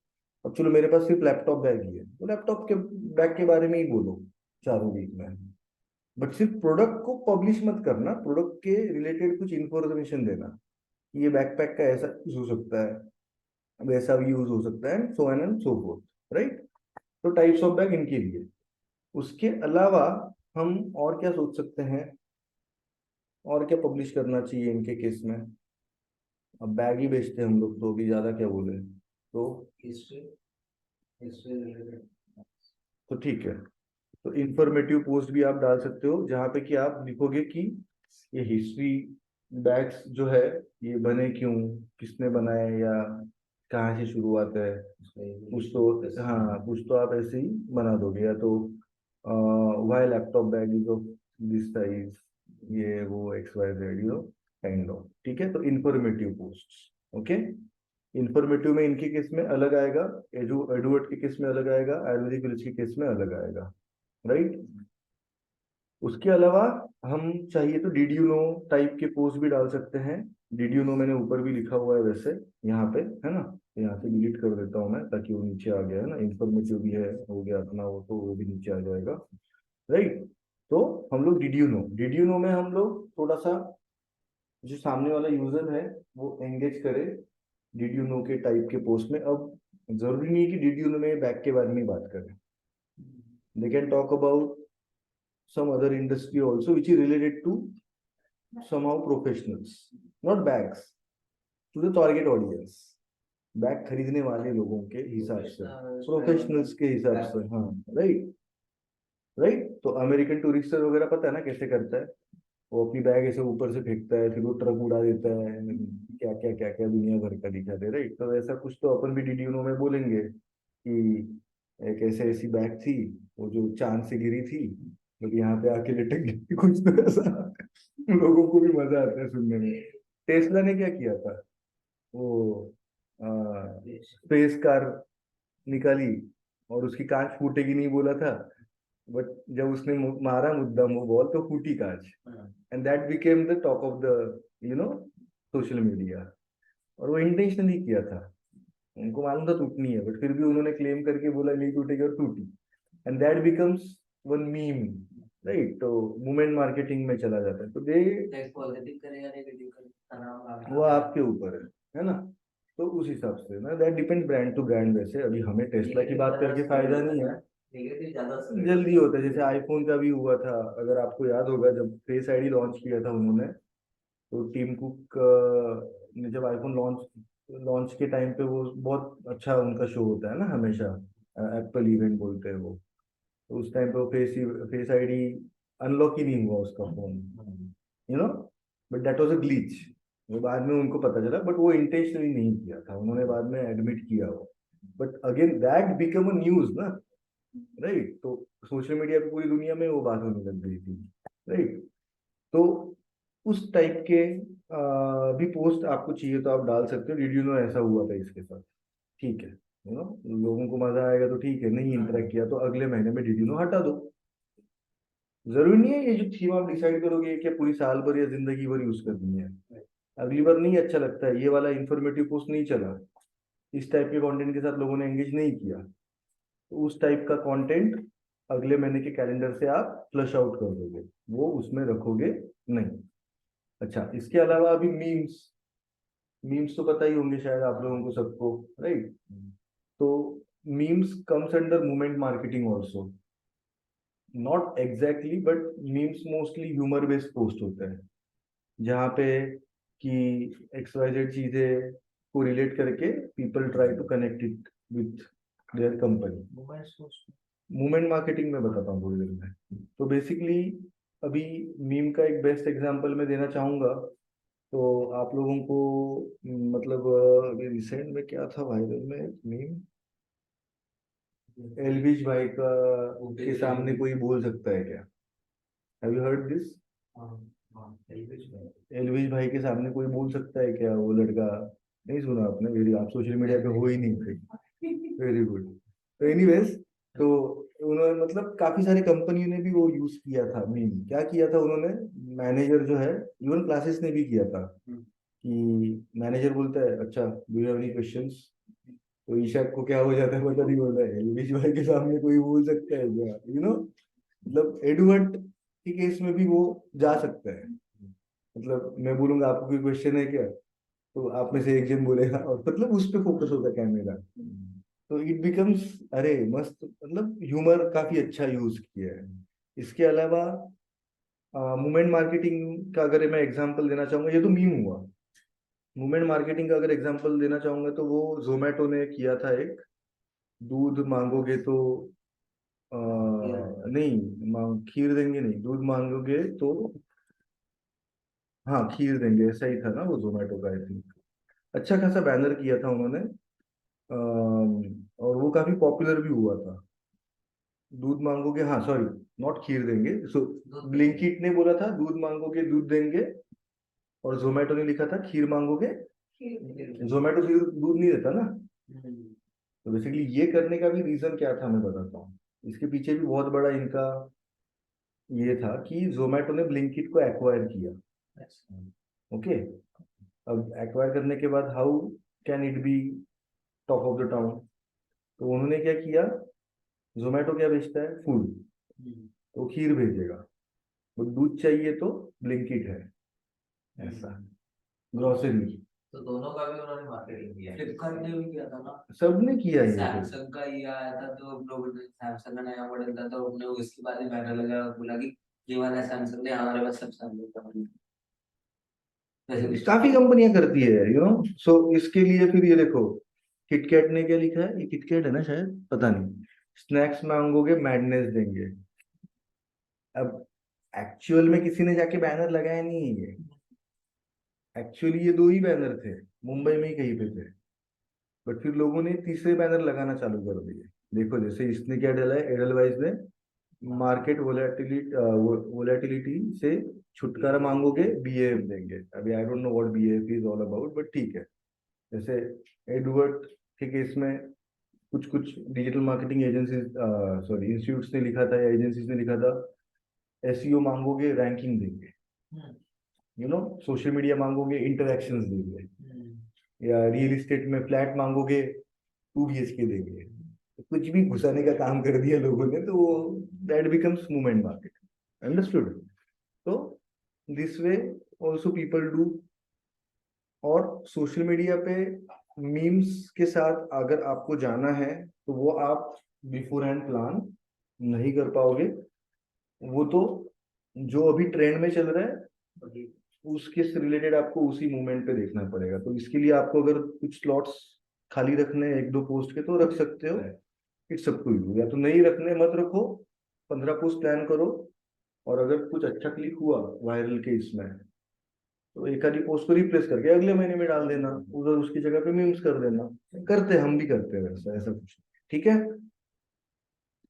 अब चलो मेरे पास सिर्फ लैपटॉप बैग ही है, तो लैपटॉप के बैग के बारे में ही बोलो चारों वीक में। बट सिर्फ प्रोडक्ट को पब्लिश मत करना, प्रोडक्ट के रिलेटेड कुछ इंफॉर्मेशन देना कि ये बैकपैक का ऐसा यूज हो सकता है, वैसा भी यूज हो सकता है, so and so fourth, right. तो टाइप्स ऑफ बैग इनके लिए। उसके अलावा हम और क्या सोच सकते हैं, और क्या पब्लिश करना चाहिए इनके केस में। अब बैग ही बेचते हैं हम लोग, तो अभी ज्यादा क्या बोले, तो हिस्ट्री, हिस्ट्री रिलेटेड, तो ठीक है। तो इंफॉर्मेटिव पोस्ट भी आप डाल सकते हो, जहाँ पे कि आप लिखोगे कि ये हिस्ट्री बैग्स जो है, ये बने क्यों, किसने बनाए, या कहाँ से शुरुआत है, कुछ तो, हाँ कुछ तो आप ऐसे ही बना दोगे। या तो why laptop bag is of this size, ये वो XYZ, काइंड ऑफ, ठीक है। तो इंफॉर्मेटिव पोस्ट, ओके। इंफॉर्मेटिव में इनके केस में अलग आएगा, एडवर्ड के केस में अलग आएगा, आयुर्वेदिक विलेज के केस में अलग आएगा, राइट। उसके अलावा हम चाहिए तो डीड यू नो टाइप के पोस्ट भी डाल सकते हैं। डीड यू नो मैंने ऊपर भी लिखा हुआ है वैसे, यहाँ पे है ना, यहाँ से डिलीट कर देता हूँ मैं, ताकि वो नीचे आ गया है ना, इंफॉर्मेटिव भी है, हो गया अपना वो, तो वो भी नीचे आ जाएगा, राइट। तो हम लोग डीड यू नो में हम लोग थोड़ा सा जो सामने वाला यूजर है वो एंगेज करे डीड यू नो के टाइप के पोस्ट में। अब जरूरी नहीं है कि डीड यू नो में बैग के बारे में ही बात करें, they can talk about some other industry also which is related to somehow professionals, not bags, to the target audience, bag खरीदने वाले लोगों के हिसाब से, प्रोफेशनल्स के हिसाब से, हाँ, राइट, राइट। तो अमेरिकन टूरिस्टर वगैरह पता है ना कैसे करता है, वो अपनी बैग ऐसे ऊपर से फेंकता है, फिर वो ट्रक उड़ा देता है, क्या क्या दुनिया भर का दिखाते, राइट। तो ऐसा कुछ तो अपन भी डीडीयू में बोलेंगे कि एक ऐसे ऐसी बैग थी, वो जो चांद से गिरी थी, बट यहाँ पे आके लटक गई, कुछ तो ऐसा। लोगों को भी मजा आता है सुनने में। टेस्ला ने क्या किया था, वो स्पेस कार निकाली, और उसकी कांच फूटेगी नहीं बोला था, बट जब उसने मारा मुद्दाम वो बॉल, तो फूटी कांच, and that became the top of the you know social media. और वो इंटेंशनली किया था, उनको मालूम था टूटनी है, बट फिर भी उन्होंने क्लेम करके बोला नहीं टूटेगी, और टूटी, and that becomes one meme, right. तो मूवमेंट मार्केटिंग में चला जाता है, तो दे पॉजिटिव करेगा नेगेटिव करेगा वो आपके ऊपर है ना। तो उस हिसाब से ना, that depend brand to brand. वैसे अभी हमें टेस्ला की बात करके फायदा नहीं है, जल्दी होता है, जैसे आईफोन का भी हुआ था, अगर आपको याद होगा जब फेस आईडी लॉन्च किया था उन्होंने, तो टीम कुक ने जब आईफोन लॉन्च लॉन्च के टाइम पे, वो बहुत अच्छा उनका शो होता है ना हमेशा, एप्पल इवेंट बोलते हैं वो, तो उस टाइम पे वो फेस आईडी अनलॉक ही नहीं हुआ उसका phone, you know, but that was a glitch. वो बाद में उनको पता चला, बट वो इंटेंशनली नहीं किया था, उन्होंने बाद में एडमिट किया वो। But again that become a news ना, राइट। तो सोशल मीडिया पे पूरी दुनिया में वो बात होने लग गई थी, राइट। तो उस टाइप के भी पोस्ट आपको चाहिए तो आप डाल सकते हो, डिड यू नो ऐसा हुआ था इसके साथ, ठीक है, लोगों को मजा आएगा तो ठीक है, नहीं इंटरेक्ट किया तो अगले महीने में डिड यू नो हटा दो। जरूरी नहीं है ये जो थीम आप डिसाइड करोगे कि पूरी साल भर या जिंदगी भर यूज करनी है। अगली बार नहीं अच्छा लगता है, ये वाला इंफॉर्मेटिव पोस्ट नहीं चला, इस टाइप के कंटेंट के साथ लोगों ने एंगेज नहीं किया, तो उस टाइप का कंटेंट अगले महीने के कैलेंडर से आप फ्लश आउट कर दोगे, वो उसमें रखोगे नहीं। अच्छा, इसके अलावा अभी मीम्स, मीम्स तो पता ही होंगे शायद आप लोगों को सबको, राइट। तो memes comes under movement marketing also, not exactly, but memes mostly humour based post होते हैं, जहाँ पे कि XYZ चीजें को रिलेट करके people try to connect it with their company. Movement marketing में बताता हूँ थोड़ी देर में। तो बेसिकली अभी मीम का एक बेस्ट एग्जांपल मैं देना चाहूंगा, तो आप लोगों को मतलब अभी रिसेंट में क्या था वायरल में मीम, एलविश भाई का के सामने कोई बोल सकता है क्या, have you heard this, Elvish भाई के सामने कोई बोल सकता है क्या वो लड़का? नहीं सुना आपने? वेरी, आप सोशल मीडिया पे हो ही नहीं थे। Very good. तो एनीवेज, तो उन्होंने मतलब काफी सारी कंपनियों ने भी वो यूज किया था मीम। क्या किया था उन्होंने? मैनेजर जो है, इवन क्लासेस ने भी किया था कि मैनेजर बोलता है अच्छा do you have any questions, तो ईशा को क्या हो जाता है पता नहीं, बोलता है एलविश भाई के सामने कोई बोल सकता है क्या, मतलब एडवर्ट के केस में भी वो जा सकता है। मतलब मैं बोलूंगा आपको कोई क्वेश्चन है क्या, तो आप में से एक जन बोलेगा और मतलब उस पे फोकस होता है कैमरा। तो इट बिकम्स, अरे मस्त, मतलब ह्यूमर काफी अच्छा यूज किया है। इसके अलावा मूवमेंट मार्केटिंग का अगर मैं एग्जांपल देना चाहूंगा, ये तो मीम हुआ। मूवमेंट मार्केटिंग का अगर एग्जांपल देना चाहूंगा तो वो जोमेटो ने किया था एक, दूध मांगोगे तो नहीं खीर देंगे, नहीं दूध मांगोगे तो हाँ खीर देंगे, ऐसा ही था ना वो जोमेटो का, आई थिंक। अच्छा खासा बैनर किया था उन्होंने। और वो काफी पॉपुलर भी हुआ था। दूध मांगोगे, हाँ सॉरी, नॉट खीर देंगे, सो ब्लिंकिट ने बोला था दूध मांगोगे दूध देंगे, और जोमेटो ने लिखा था खीर मांगोगे। जोमेटो दूध दूध नहीं देता ना। तो बेसिकली ये करने का भी रीजन क्या था मैं बताता हूँ। इसके पीछे भी बहुत बड़ा इनका ये था कि जोमेटो ने ब्लिंकिट को एक्वायर किया। ओके। अब एक्वायर करने के बाद how can it be top of the town? तो उन्होंने क्या किया, जोमेटो क्या बेचता है, फूड, तो खीर भेजेगा। वो दूध चाहिए तो ब्लिंकिट है, ऐसा। ग्रोसरी, तो दोनों का भी उन्होंने मार्केटिंग किया है। फ्लिपकार्ट ने भी किया था ना। सबने किया ये फिर। सैमसंग का ये आया था तो लोग सैमसंग का नया मॉडल था तो उन्होंने उसके बाद ही बैनर लगा और बोला कि ये वाला सैमसंग ने हमारे पास सब सैमसंग का वैसे कुछ काफी कंपनियां करती है, सो इसके लिए फिर ये देखो, किटकैट ने क्या लिखा है, ये किटकैट है ना शायद, पता नहीं। स्नैक्स मांगोगे मैडनेस देंगे। अब एक्चुअल में किसी ने जाके बैनर लगाया नहीं है ये। एक्चुअली ये दो ही बैनर थे, मुंबई में ही कहीं पे थे। बट फिर लोगों ने तीसरे बैनर लगाना चालू कर दिए। देखो जैसे इसने क्या डाला है, एडलवाइज ने, मार्केट वोलेटिलिटी से छुटकारा मांगोगे बीएएफ देंगे। अभी I don't know what BAF is all about, but ठीक है। जैसे एडवर्ड के केस में कुछ कुछ digital marketing agencies, sorry institutes ने लिखा था या एजेंसीज ने लिखा था, एसईओ मांगोगे रैंकिंग देंगे, सोशल मीडिया मांगोगे इंटरैक्शंस देंगे, या रियल एस्टेट में फ्लैट मांगोगे 2 BHK देंगे। तो कुछ भी घुसाने का काम कर दिया लोगों ने, तो वो that becomes movement market. Understood? तो this way also people do. और सोशल मीडिया पे मीम्स के साथ अगर आपको जाना है तो वो आप बिफोर हैंड प्लान नहीं कर पाओगे। वो तो जो अभी ट्रेंड में चल रहा है उसके से रिलेटेड आपको उसी मूवमेंट पे देखना पड़ेगा। तो इसके लिए आपको अगर कुछ स्लॉट्स खाली रखने हैं 1-2 पोस्ट के, तो रख सकते हो। इट्स अप टू यू, या तो नहीं रखने मत रखो, 15 पोस्ट प्लान करो। और अगर कुछ अच्छा क्लिक हुआ वायरल के इसमें, तो एक आधी पोस्ट को रिप्लेस करके अगले महीने में डाल देना, उधर उसकी जगह पे मीम्स कर देना। करते हम भी करते हैं वैसा, ऐसा कुछ नहीं। ठीक है।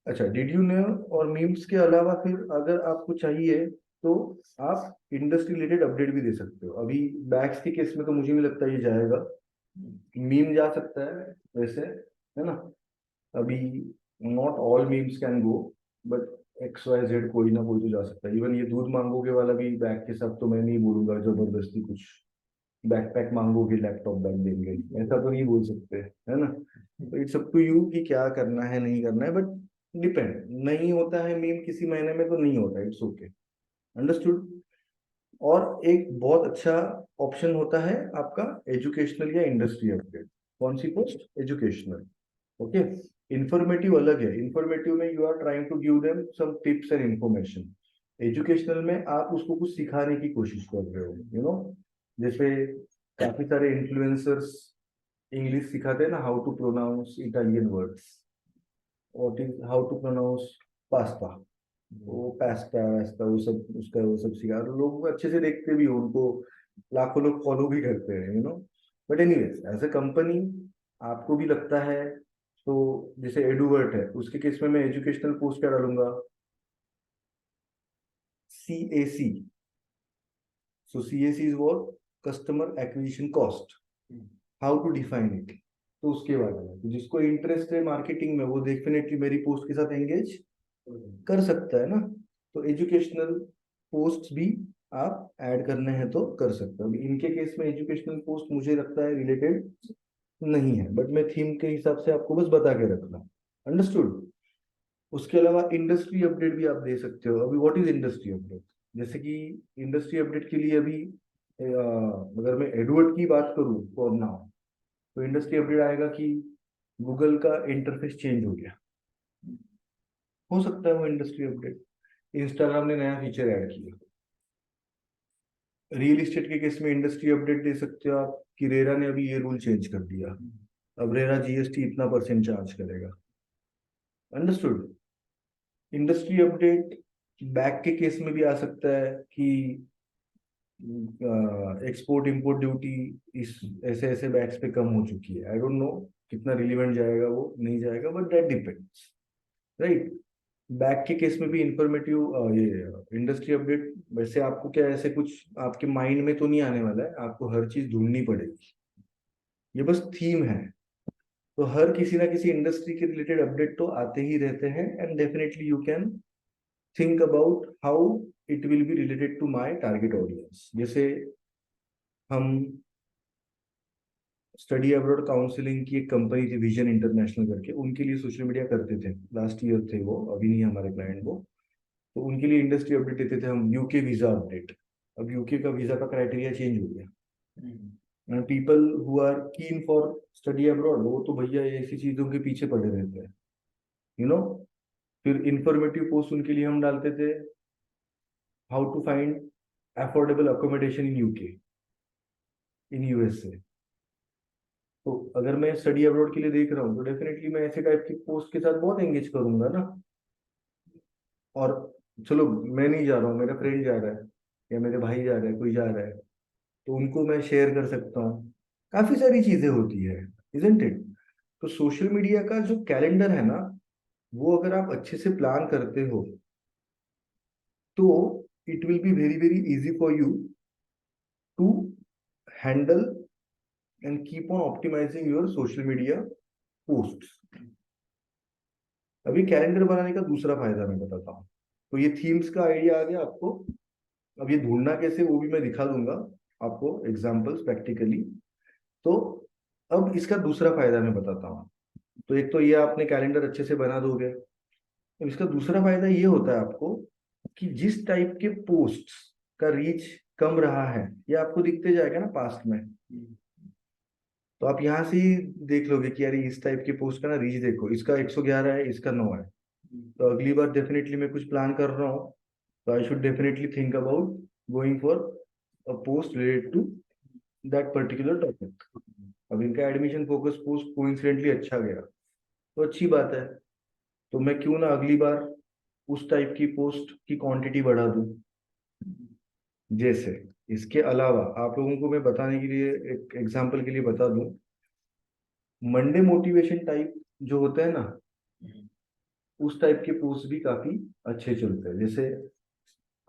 अच्छा, डिड यू नो? और मीम्स के अलावा फिर अगर आपको चाहिए तो आप इंडस्ट्री रिलेटेड अपडेट भी दे सकते हो। अभी बैग्स के केस में तो मुझे नहीं लगता ये जाएगा। मीम जा सकता है वैसे, है ना? अभी not all memes can go, but XYZ कोई ना कोई तो जा सकता है। इवन ये दूध मांगोगे वाला भी बैग के साथ तो मैं नहीं बोलूंगा जबरदस्ती कुछ बैकपैक मांगोगे लैपटॉप बैग देंगे, ऐसा तो नहीं बोल सकते, है ना? तो इट्स अप टू यू कि क्या करना है नहीं करना है, बट डिपेंड। नहीं होता है मीम किसी महीने में तो नहीं होता, इट्स ओके। अंडरस्टूड? और एक बहुत अच्छा ऑप्शन होता है आपका एजुकेशनल या इंडस्ट्री अपडेट। कौन सी पोस्ट? एजुकेशनल। ओके। इंफॉर्मेटिव अलग है। इंफॉर्मेटिव में you are trying to give them some tips and information. Educational में आप उसको कुछ सिखाने की कोशिश कर रहे हो, जैसे काफी सारे इन्फ्लुएंसर्स इंग्लिश सिखाते हैं ना, how to pronounce Italian words, what is how to pronounce pasta, वो पास्ता वास्ता वो सब उसका वो सब सिखा, और लोग अच्छे से देखते भी हो उनको, लाखों लोग फॉलो भी करते हैं, but anyways as a company आपको भी लगता है तो, जैसे एडुवर्ट है उसके केस में मैं एजुकेशनल पोस्ट क्या डालूंगा, CAC, So CAC is what? Customer Acquisition Cost. How to define it, तो उसके बारे में तो जिसको इंटरेस्ट है मार्केटिंग में वो डेफिनेटली मेरी पोस्ट के साथ एंगेज कर सकता है ना। तो एजुकेशनल पोस्ट भी आप ऐड करने हैं तो कर सकते हो। अभी इनके केस में एजुकेशनल पोस्ट मुझे लगता है रिलेटेड नहीं है, बट मैं थीम के हिसाब से आपको बस बता के रख रहा हूँ। अंडरस्टूड। उसके अलावा इंडस्ट्री अपडेट भी आप दे सकते हो। अभी व्हाट इज इंडस्ट्री अपडेट, जैसे कि इंडस्ट्री अपडेट के लिए अभी अगर मैं एडवर्ड की बात करूँ फॉर नाउ, तो इंडस्ट्री अपडेट आएगा कि गूगल का इंटरफेस चेंज हो गया, हो सकता है वो इंडस्ट्री अपडेट। इंस्टाग्राम ने नया फीचर ऐड किया। रियल एस्टेट के केस में इंडस्ट्री अपडेट दे सकते हो आप कि रेरा ने अभी ये रूल चेंज कर दिया, अब रेरा जीएसटी इतना % चार्ज करेगा। अंडरस्टूड। इंडस्ट्री अपडेट बैक के केस में भी आ सकता है कि एक्सपोर्ट इंपोर्ट ड्यूटी इस ऐसे ऐसे बैग्स पे कम हो चुकी है। आई डोंट नो कितना रिलीवेंट जाएगा वो, नहीं जाएगा, but that depends, right. Back के केस में भी इंफॉर्मेटिव ये इंडस्ट्री अपडेट। वैसे आपको क्या ऐसे कुछ आपके माइंड में तो नहीं आने वाला है, आपको हर चीज ढूंढनी पड़ेगी, ये बस थीम है। तो हर किसी ना किसी इंडस्ट्री के रिलेटेड अपडेट तो आते ही रहते हैं, and definitely you can think about how it will be related to my target audience. जैसे हम स्टडी अब्रॉड काउंसलिंग की एक कंपनी थी विजन इंटरनेशनल करके, उनके लिए सोशल मीडिया करते थे, लास्ट ईयर थे वो, अभी नहीं हमारे क्लाइंट वो। तो उनके लिए इंडस्ट्री अपडेट देते थे हम, यूके वीजा अपडेट। अब यूके का वीजा का क्राइटेरिया चेंज हो गया, and people who are keen for study abroad वो तो भैया ऐसी चीजों के पीछे पड़े रहते हैं, यू नो। फिर इंफॉर्मेटिव पोस्ट उनके लिए हम डालते थे, how to find affordable accommodation in UK, in USA. तो अगर मैं स्टडी अब्रॉड के लिए देख रहा हूँ तो डेफिनेटली मैं ऐसे टाइप की पोस्ट के साथ बहुत एंगेज करूंगा ना। और चलो मैं नहीं जा रहा हूँ, मेरा फ्रेंड जा रहा है या मेरे भाई जा रहे हैं, कोई जा रहा है, तो उनको मैं शेयर कर सकता हूँ। काफी सारी चीजें होती है, इजंट इट। तो सोशल मीडिया का जो कैलेंडर है ना, वो अगर आप अच्छे से प्लान करते हो तो it will be very very easy for you to handle and keep on optimising your social media post. अभी कैलेंडर बनाने का दूसरा फायदा मैं बताता हूँ। तो ये थीम्स का आइडिया आ गया आपको। अब ये ढूंढना कैसे वो भी मैं दिखा दूंगा आपको एग्जांपल्स प्रैक्टिकली। तो अब इसका दूसरा फायदा मैं बताता हूँ। तो एक तो ये आपने कैलेंडर अच्छे से बना दोगे। अब इसका दूसरा फायदा ये होता है आपको कि जिस टाइप के पोस्ट का रीच कम रहा है ये आपको दिखते जाएगा ना पास्ट में। तो आप यहाँ से ही देख लोगे कि यार इस टाइप के पोस्ट का ना रीच देखो, इसका 111 है, इसका 9 है। तो अगली बार डेफिनेटली मैं कुछ प्लान कर रहा हूँ, तो I should definitely think about going for a post related to that particular topic. अब इनका एडमिशन फोकस पोस्ट कोइंसिडेंटली अच्छा गया तो अच्छी बात है, तो मैं क्यों ना अगली बार उस टाइप की पोस्ट की क्वांटिटी बढ़ा दूं। जैसे इसके अलावा आप लोगों को मैं बताने के लिए एक एग्जांपल के लिए बता दूं, मंडे मोटिवेशन टाइप जो होता है ना, उस टाइप के पोस्ट भी काफी अच्छे चलते हैं। जैसे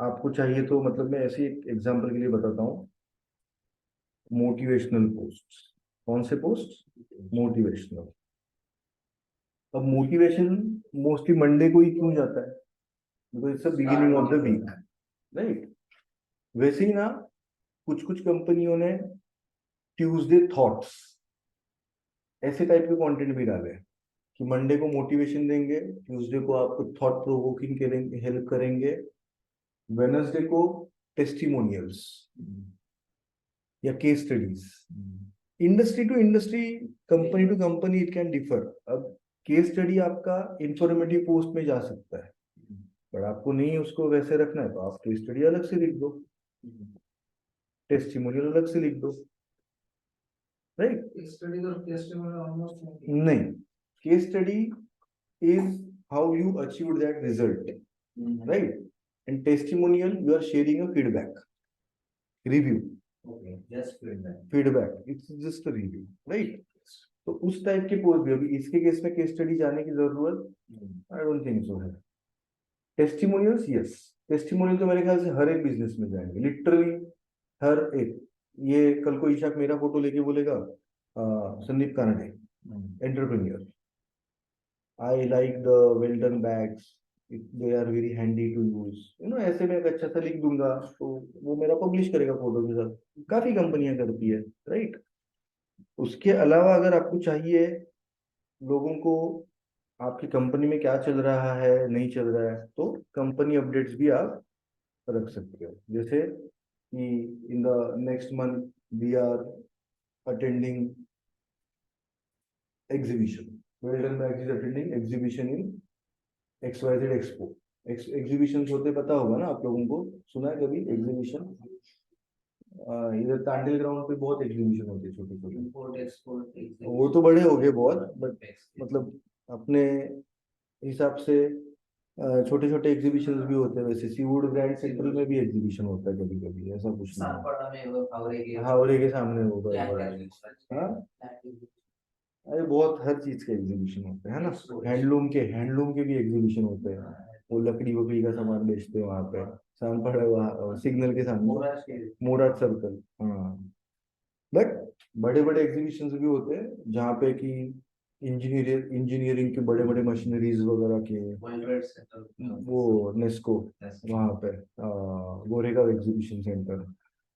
आपको चाहिए तो मतलब मैं ऐसे एक एग्जांपल के लिए बताता हूँ, मोटिवेशनल पोस्ट। कौन से पोस्ट? मोटिवेशनल। अब मोटिवेशन मोस्टली मंडे को ही क्यों जाता है? Because it's the beginning of the week, right. वैसे ही ना कुछ कुछ कंपनियों ने ट्यूसडे थॉट्स ऐसे टाइप के कंटेंट भी डाले हैं कि मंडे को मोटिवेशन देंगे, ट्यूसडे को आपको थॉट प्रोवोकिंग करेंगे, हेल्प करेंगे, वेनसडे को टेस्टिमोनियल्स या case studies. Industry to industry, company to company it can differ. अब केस स्टडी आपका इंफॉर्मेटिव पोस्ट में जा सकता है, पर आपको नहीं उसको वैसे रखना है तो आप केस स्टडी अलग से लिख दो, टेस्टिमोनियल अलग से लिख दो, राइट। स्टडी और टेस्टिमोनियल ऑलमोस्ट नहीं, case study is how you achieved that result, right? And testimonial, you are sharing a feedback, review. Okay, just feedback. Feedback, it's just a review, right? तो उस type के post भी, अभी इसके case में case study जाने की जरूरत आई डोंट थिंक सो है। टेस्टिमोनियल्स, यस, टेस्टिमोनियल तो मेरे ख्याल से हर एक बिजनेस में जाएंगे लिटरली। हर एक, ये कल को ईशाक मेरा फोटो लेके बोलेगा Sandeep Kanade entrepreneur, I like the Well Done bags, they are very handy to use, ऐसे में एक अच्छा सा लिख दूंगा तो वो मेरा पब्लिश करेगा फोटो के साथ। काफी कंपनियां करती है, राइट। उसके अलावा अगर आपको चाहिए लोगों को आपकी कंपनी में क्या चल रहा है नहीं चल रहा है, तो कंपनी अपडेट्स भी आप रख सकते हो। जैसे कि in the next month we are attending exhibition, Well Done bags is attending exhibition in XYZ expo. Exhibition होते पता होगा ना आप लोगों को, सुना है कभी एग्जीबिशन? इधर तांडिल ग्राउंड पे बहुत एग्जीबिशन होते हैं छोटे छोटे। इम्पोर्ट एक्सपोर्ट वो तो बड़े हो गए बहुत, बट मतलब अपने हिसाब से छोटे छोटे एग्जीबिशन भी होते हैं। वैसे सीवुड ग्रैंड सेंट्रल में भी एग्जीबिशन होता है कभी कभी, ऐसा कुछ नहीं है। सापड़ा में वो हावड़े के हावड़े के सामने होगा क्या एक बड़ा। क्या हाँ, अरे बहुत हर चीज के एग्जीबिशन होते हैं ना। हैंडलूम के भी एग्जीबिशन होते हैं, वो लकड़ी वकड़ी का सामान बेचते हैं वहां पे। सामने पड़ा है वहाँ सिग्नल के सामने, मोराट सर्कल। हाँ, बट बड़े बड़े एग्जीबिशन भी होते हैं जहाँ पे कि इंजीनियरिंग के बड़े बड़े मशीनरीज वगैरह के, वो नेस्को वहाँ पे गोरेगांव एग्जीबिशन सेंटर।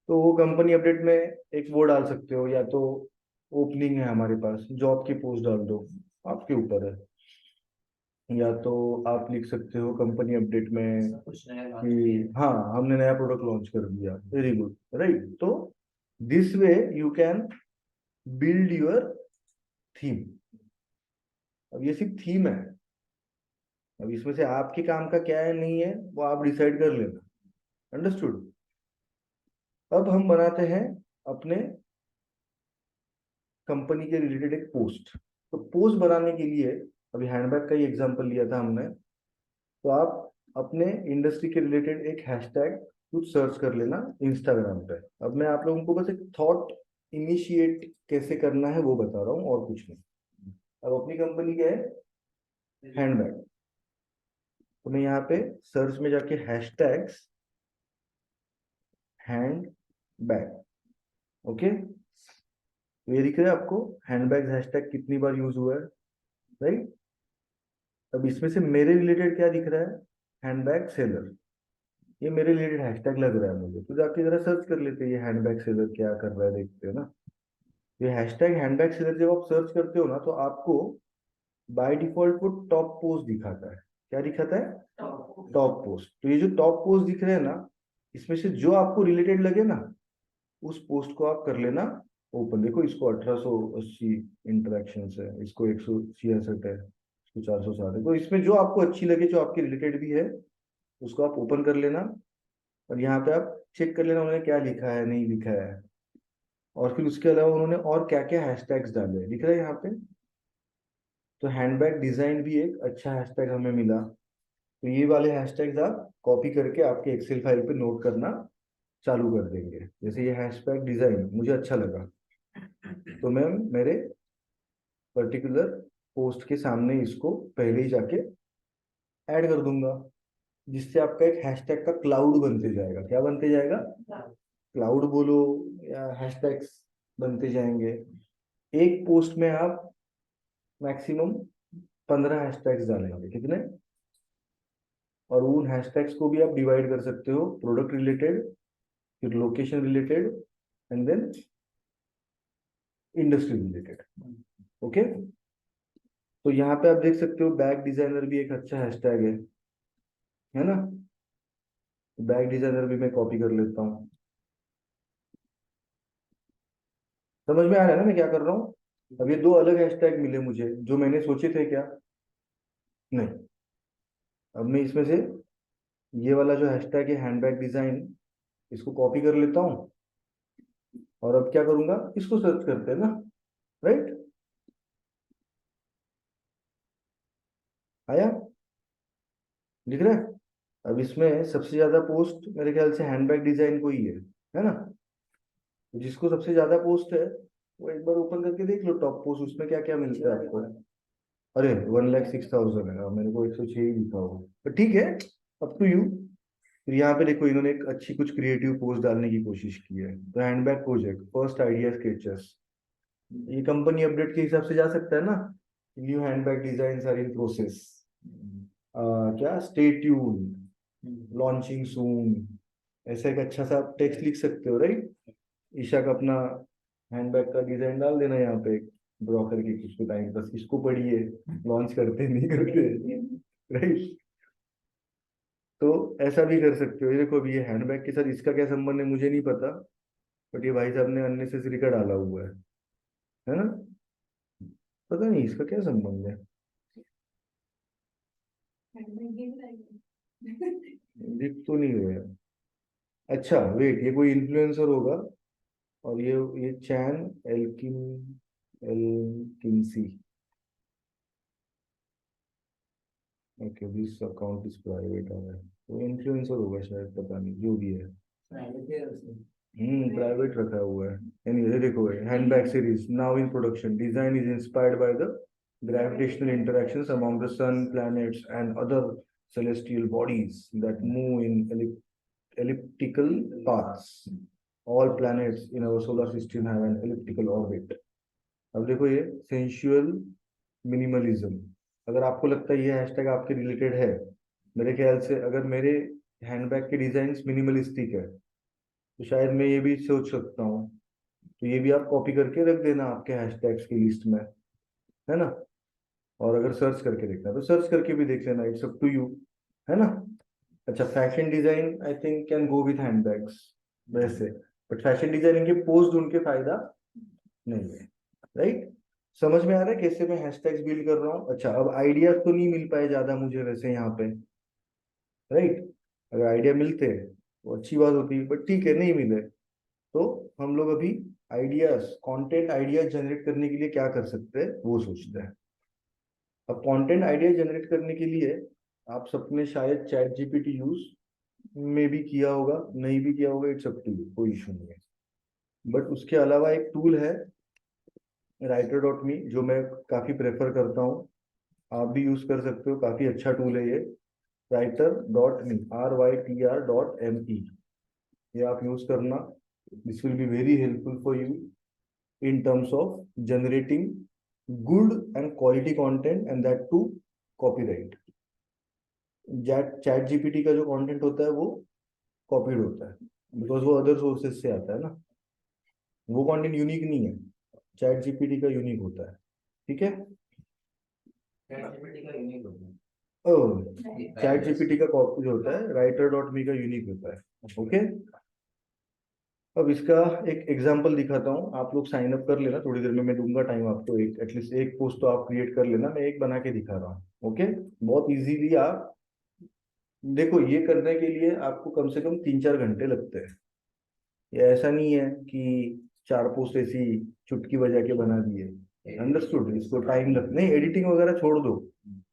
तो वो कंपनी अपडेट में एक वो डाल सकते हो, या तो ओपनिंग है हमारे पास, जॉब की पोस्ट डाल दो, आपके ऊपर है। या तो आप लिख सकते हो कंपनी अपडेट में कुछ नया कि हाँ हमने नया प्रोडक्ट लॉन्च कर दिया, वेरी गुड, राइट। तो this way you can build your theme. अब ये सिर्फ थीम है, अब इसमें से आपके काम का क्या है नहीं है वो आप डिसाइड कर लेना, अंडरस्टूड। अब हम बनाते हैं अपने कंपनी के रिलेटेड एक पोस्ट। तो पोस्ट बनाने के लिए, अभी हैंडबैग का ही एग्जांपल लिया था हमने, तो आप अपने इंडस्ट्री के रिलेटेड एक हैशटैग कुछ सर्च कर लेना इंस्टाग्राम पे। अब मैं आप लोगों को बस एक थॉट इनिशिएट कैसे करना है वो बता रहा हूँ, और कुछ नहीं। अब अपनी कंपनी क्या है, हैंडबैग। तो मैं यहाँ पे सर्च में जाके हैशटैग्स हैंड बैग, ओके, ये दिख रहा है आपको हैंडबैग हैशटैग कितनी बार यूज हुआ है, राइट। अब इसमें से मेरे रिलेटेड क्या दिख रहा है, हैंडबैग सेलर, ये मेरे रिलेटेड हैशटैग लग रहा है मुझे। तो जाके जरा सर्च कर लेते हैं ये हैंडबैग सेलर क्या कर रहा है, देखते हैं ना। ये हैशटैग हैंडबैग सेलर जब आप सर्च करते हो ना, तो आपको बाय डिफॉल्ट वो टॉप पोस्ट दिखाता है। क्या दिखाता है, टॉप पोस्ट। तो ये जो टॉप पोस्ट दिख रहे हैं ना, इसमें से जो आपको रिलेटेड लगे ना, उस पोस्ट को आप कर लेना ओपन। देखो इसको 1880 इंटरेक्शन है, इसको 166 है, इसको 460 है। तो इसमें जो आपको अच्छी लगे, जो आपके रिलेटेड भी है, उसको आप ओपन कर लेना। और यहाँ पे आप चेक कर लेना उन्होंने क्या लिखा है नहीं लिखा है, और फिर उसके अलावा उन्होंने और क्या क्या हैशटैग्स डाले हैं दिख रहा है यहाँ पे। तो हैंडबैग डिजाइन भी एक अच्छा हैशटैग हमें मिला। तो ये वाले हैशटैग्स आप कॉपी करके आपके एक्सेल फाइल पे नोट करना चालू कर देंगे। जैसे ये हैशटैग डिजाइन मुझे अच्छा लगा, तो मैं मेरे पर्टिकुलर पोस्ट के सामने इसको पहले ही जाके ऐड कर दूंगा, जिससे आपका एक हैशटैग का क्लाउड बनते जाएगा। क्या बनते जाएगा, क्लाउड बोलो या हैशटैग्स बनते जाएंगे। एक पोस्ट में आप मैक्सिमम 15 हैशटैग्स डालेंगे, कितने? और उन हैशटैग्स को भी आप डिवाइड कर सकते हो, प्रोडक्ट रिलेटेड, फिर location related, and then industry related, okay. तो यहाँ पे आप देख सकते हो बैग डिजाइनर भी एक अच्छा हैशटैग है ना। बैग डिजाइनर भी मैं कॉपी कर लेता हूँ। समझ में आ रहा है ना मैं क्या कर रहा हूँ? अब ये दो अलग हैशटैग मिले मुझे, जो मैंने सोचे थे क्या, नहीं। अब मैं इसमें से ये वाला जो हैशटैग है हैंडबैग डिजाइन, इसको कॉपी कर लेता हूँ, और अब क्या करूंगा, इसको सर्च करते हैं ना, राइट। आया, दिख रहा है? अब इसमें सबसे ज्यादा पोस्ट मेरे ख्याल से हैंडबैग डिजाइन को ही है ना। तो जिसको सबसे ज्यादा पोस्ट है वो एक बार ओपन करके देख लो टॉप पोस्ट, उसमें क्या क्या मिलता है आपको। अरे 1,06,000 है, मेरे को 106 ही लिखा हुआ, पर ठीक है, अप टू यू। फिर यहाँ पे देखो इन्होंने एक अच्छी कुछ क्रिएटिव पोस्ट डालने की कोशिश की है। तो handbag project first idea sketches, ये कंपनी अपडेट के हिसाब से जा सकता है ना। New handbag design are in process, क्या स्टे ट्यून्ड, लॉन्चिंग सून, ऐसा एक अच्छा सा टेक्स्ट लिख सकते हो राइट। ईशा का अपना हैंडबैग का डिजाइन डाल देना यहाँ पे, ड्रॉ करके कुछ टाइम बस इसको पढ़िए, लॉन्च करते नहीं करते राइट। तो ऐसा भी कर सकते हो। ये देखो अभी ये हैंडबैग के साथ इसका क्या संबंध है मुझे नहीं पता, बट ये भाई साहब ने अननेसेसरी का डाला हुआ है ना। पता नहीं इसका क्या संबंध है, दिख तो नहीं रहा है। अच्छा वेट, ये कोई इन्फ्लुएंसर होगा, और ये चैन एल्किन एल्किंसी, okay this account is private आ रहा है, तो इन्फ्लुएंसर होगा शायद, पता नहीं जो भी है। प्राइवेट रखा हुआ है। एनीवे देखो handbag series now in production, design is inspired by the gravitational interactions among the sun, planets and other celestial bodies that move in elliptical paths. All planets in our solar system have an elliptical orbit. अब देखो ये sensual minimalism, अगर आपको लगता है ये hashtag आपके related है, मेरे ख्याल से अगर मेरे हैंडबैग के डिजाइन मिनिमलिस्टिक है तो शायद मैं ये भी सोच सकता हूँ। तो ये भी आप कॉपी करके रख देना आपके हैशटैग्स की लिस्ट में, है ना। और अगर सर्च करके देखना है तो सर्च करके भी देख लेना, इट्स अप टू यू, है ना। अच्छा fashion design I think can go with handbags वैसे, बट फैशन डिजाइनिंग के पोस्ट ढूंढ के फायदा नहीं है राइट। समझ में आ रहा है कैसे मैं हैशटैग्स बिल्ड कर रहा हूँ। अच्छा अब आइडियाज तो नहीं मिल पाए ज्यादा मुझे वैसे यहाँ पे राइट, अगर आइडिया मिलते तो अच्छी बात होती, बट ठीक है नहीं मिले तो हम लोग अभी आइडियाज कंटेंट आइडियाज जनरेट करने के लिए क्या कर सकते हैं वो सोचते हैं। अब कंटेंट आइडिया जनरेट करने के लिए आप सबने शायद चैट जीपीटी यूज में भी किया होगा, नहीं भी किया होगा, इट्स अप टू यू, कोई इशू नहीं है। बट उसके अलावा एक टूल है writer.me जो मैं काफी प्रेफर करता हूँ, आप भी यूज कर सकते हो, काफी अच्छा टूल है ये। writer.me RYTR.me, ये आप यूज करना, this will be very helpful for you in terms of generating good and quality content and that to copyright. ChatGPT का जो कंटेंट होता है वो कॉपीड होता है, बिकॉज वो अदर सोर्सेज से आता है ना, वो कंटेंट यूनिक नहीं है, चैट जीपीटी का यूनिक होता है, ठीक है। चैट जीपीटी का कॉपी जो होता है writer.me का यूनिक होता है, ओके। अब इसका एक एग्जांपल दिखाता हूँ, आप लोग साइन अप कर लेना, थोड़ी देर में मैं दूंगा टाइम आपको, एक एटलीस्ट एक पोस्ट तो आप क्रिएट कर लेना, मैं एक बना के दिखा रहा हूँ, ओके। बहुत इजीली आप देखो, ये करने के लिए आपको कम से कम 3-4 घंटे लगते हैं। ये ऐसा नहीं है कि 4 पोस्ट ऐसी चुटकी बजा के बना दिए, अंडरस्टूड, इसको टाइम लग नहीं, एडिटिंग वगैरह छोड़ दो,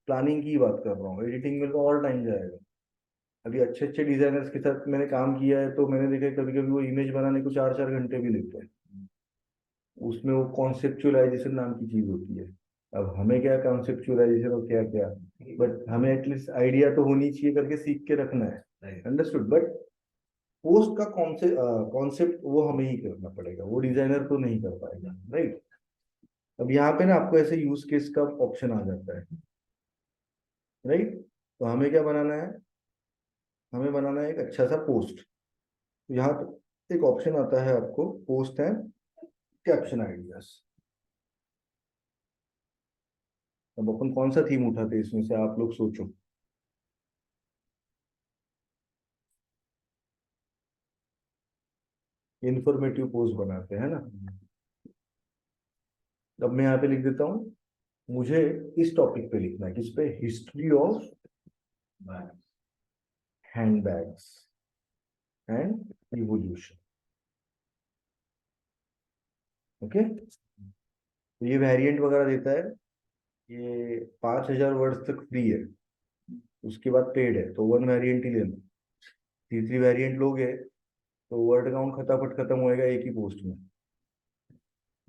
प्लानिंग की बात कर रहा हूँ, एडिटिंग में तो और टाइम जाएगा। अभी अच्छे अच्छे डिजाइनर्स के साथ मैंने काम किया है तो मैंने देखा कभी कभी वो इमेज बनाने को 4-4 घंटे भी लेते हैं, उसमें वो कॉन्सेप्चुअलाइजेशन नाम की चीज होती है। अब हमें क्या कॉन्सेप्चुअलाइजेशन और क्या क्या, बट हमें एटलीस्ट आइडिया तो होनी चाहिए करके सीख के रखना है, अंडरस्टूड। बट पोस्ट का कॉन्सेप्ट वो हमें ही करना पड़ेगा, वो डिजाइनर तो नहीं कर पाएगा राइट। अब यहाँ पे ना आपको ऐसे यूज केस का ऑप्शन आ जाता है राइट। तो हमें क्या बनाना है, हमें बनाना है एक अच्छा सा पोस्ट। तो यहाँ पे एक ऑप्शन आता है आपको, पोस्ट एंड कैप्शन आइडियाज। अब अपन कौन सा थीम उठाते हैं इसमें से, आप लोग सोचो। इंफॉर्मेटिव पोस्ट बनाते हैं ना। अब मैं यहाँ पे लिख देता हूँ, मुझे इस टॉपिक पे लिखना है, किस पे, history of handbags and evolution, okay. तो ये वेरिएंट वगैरह देता है, ये 5,000 वर्ड्स तक फ्री है, उसके बाद पेड है, तो वन वेरिएंट ही लेना। तीसरी वेरिएंट लोगे तो वर्ड काउंट खटाफट खत्म होएगा एक ही पोस्ट में।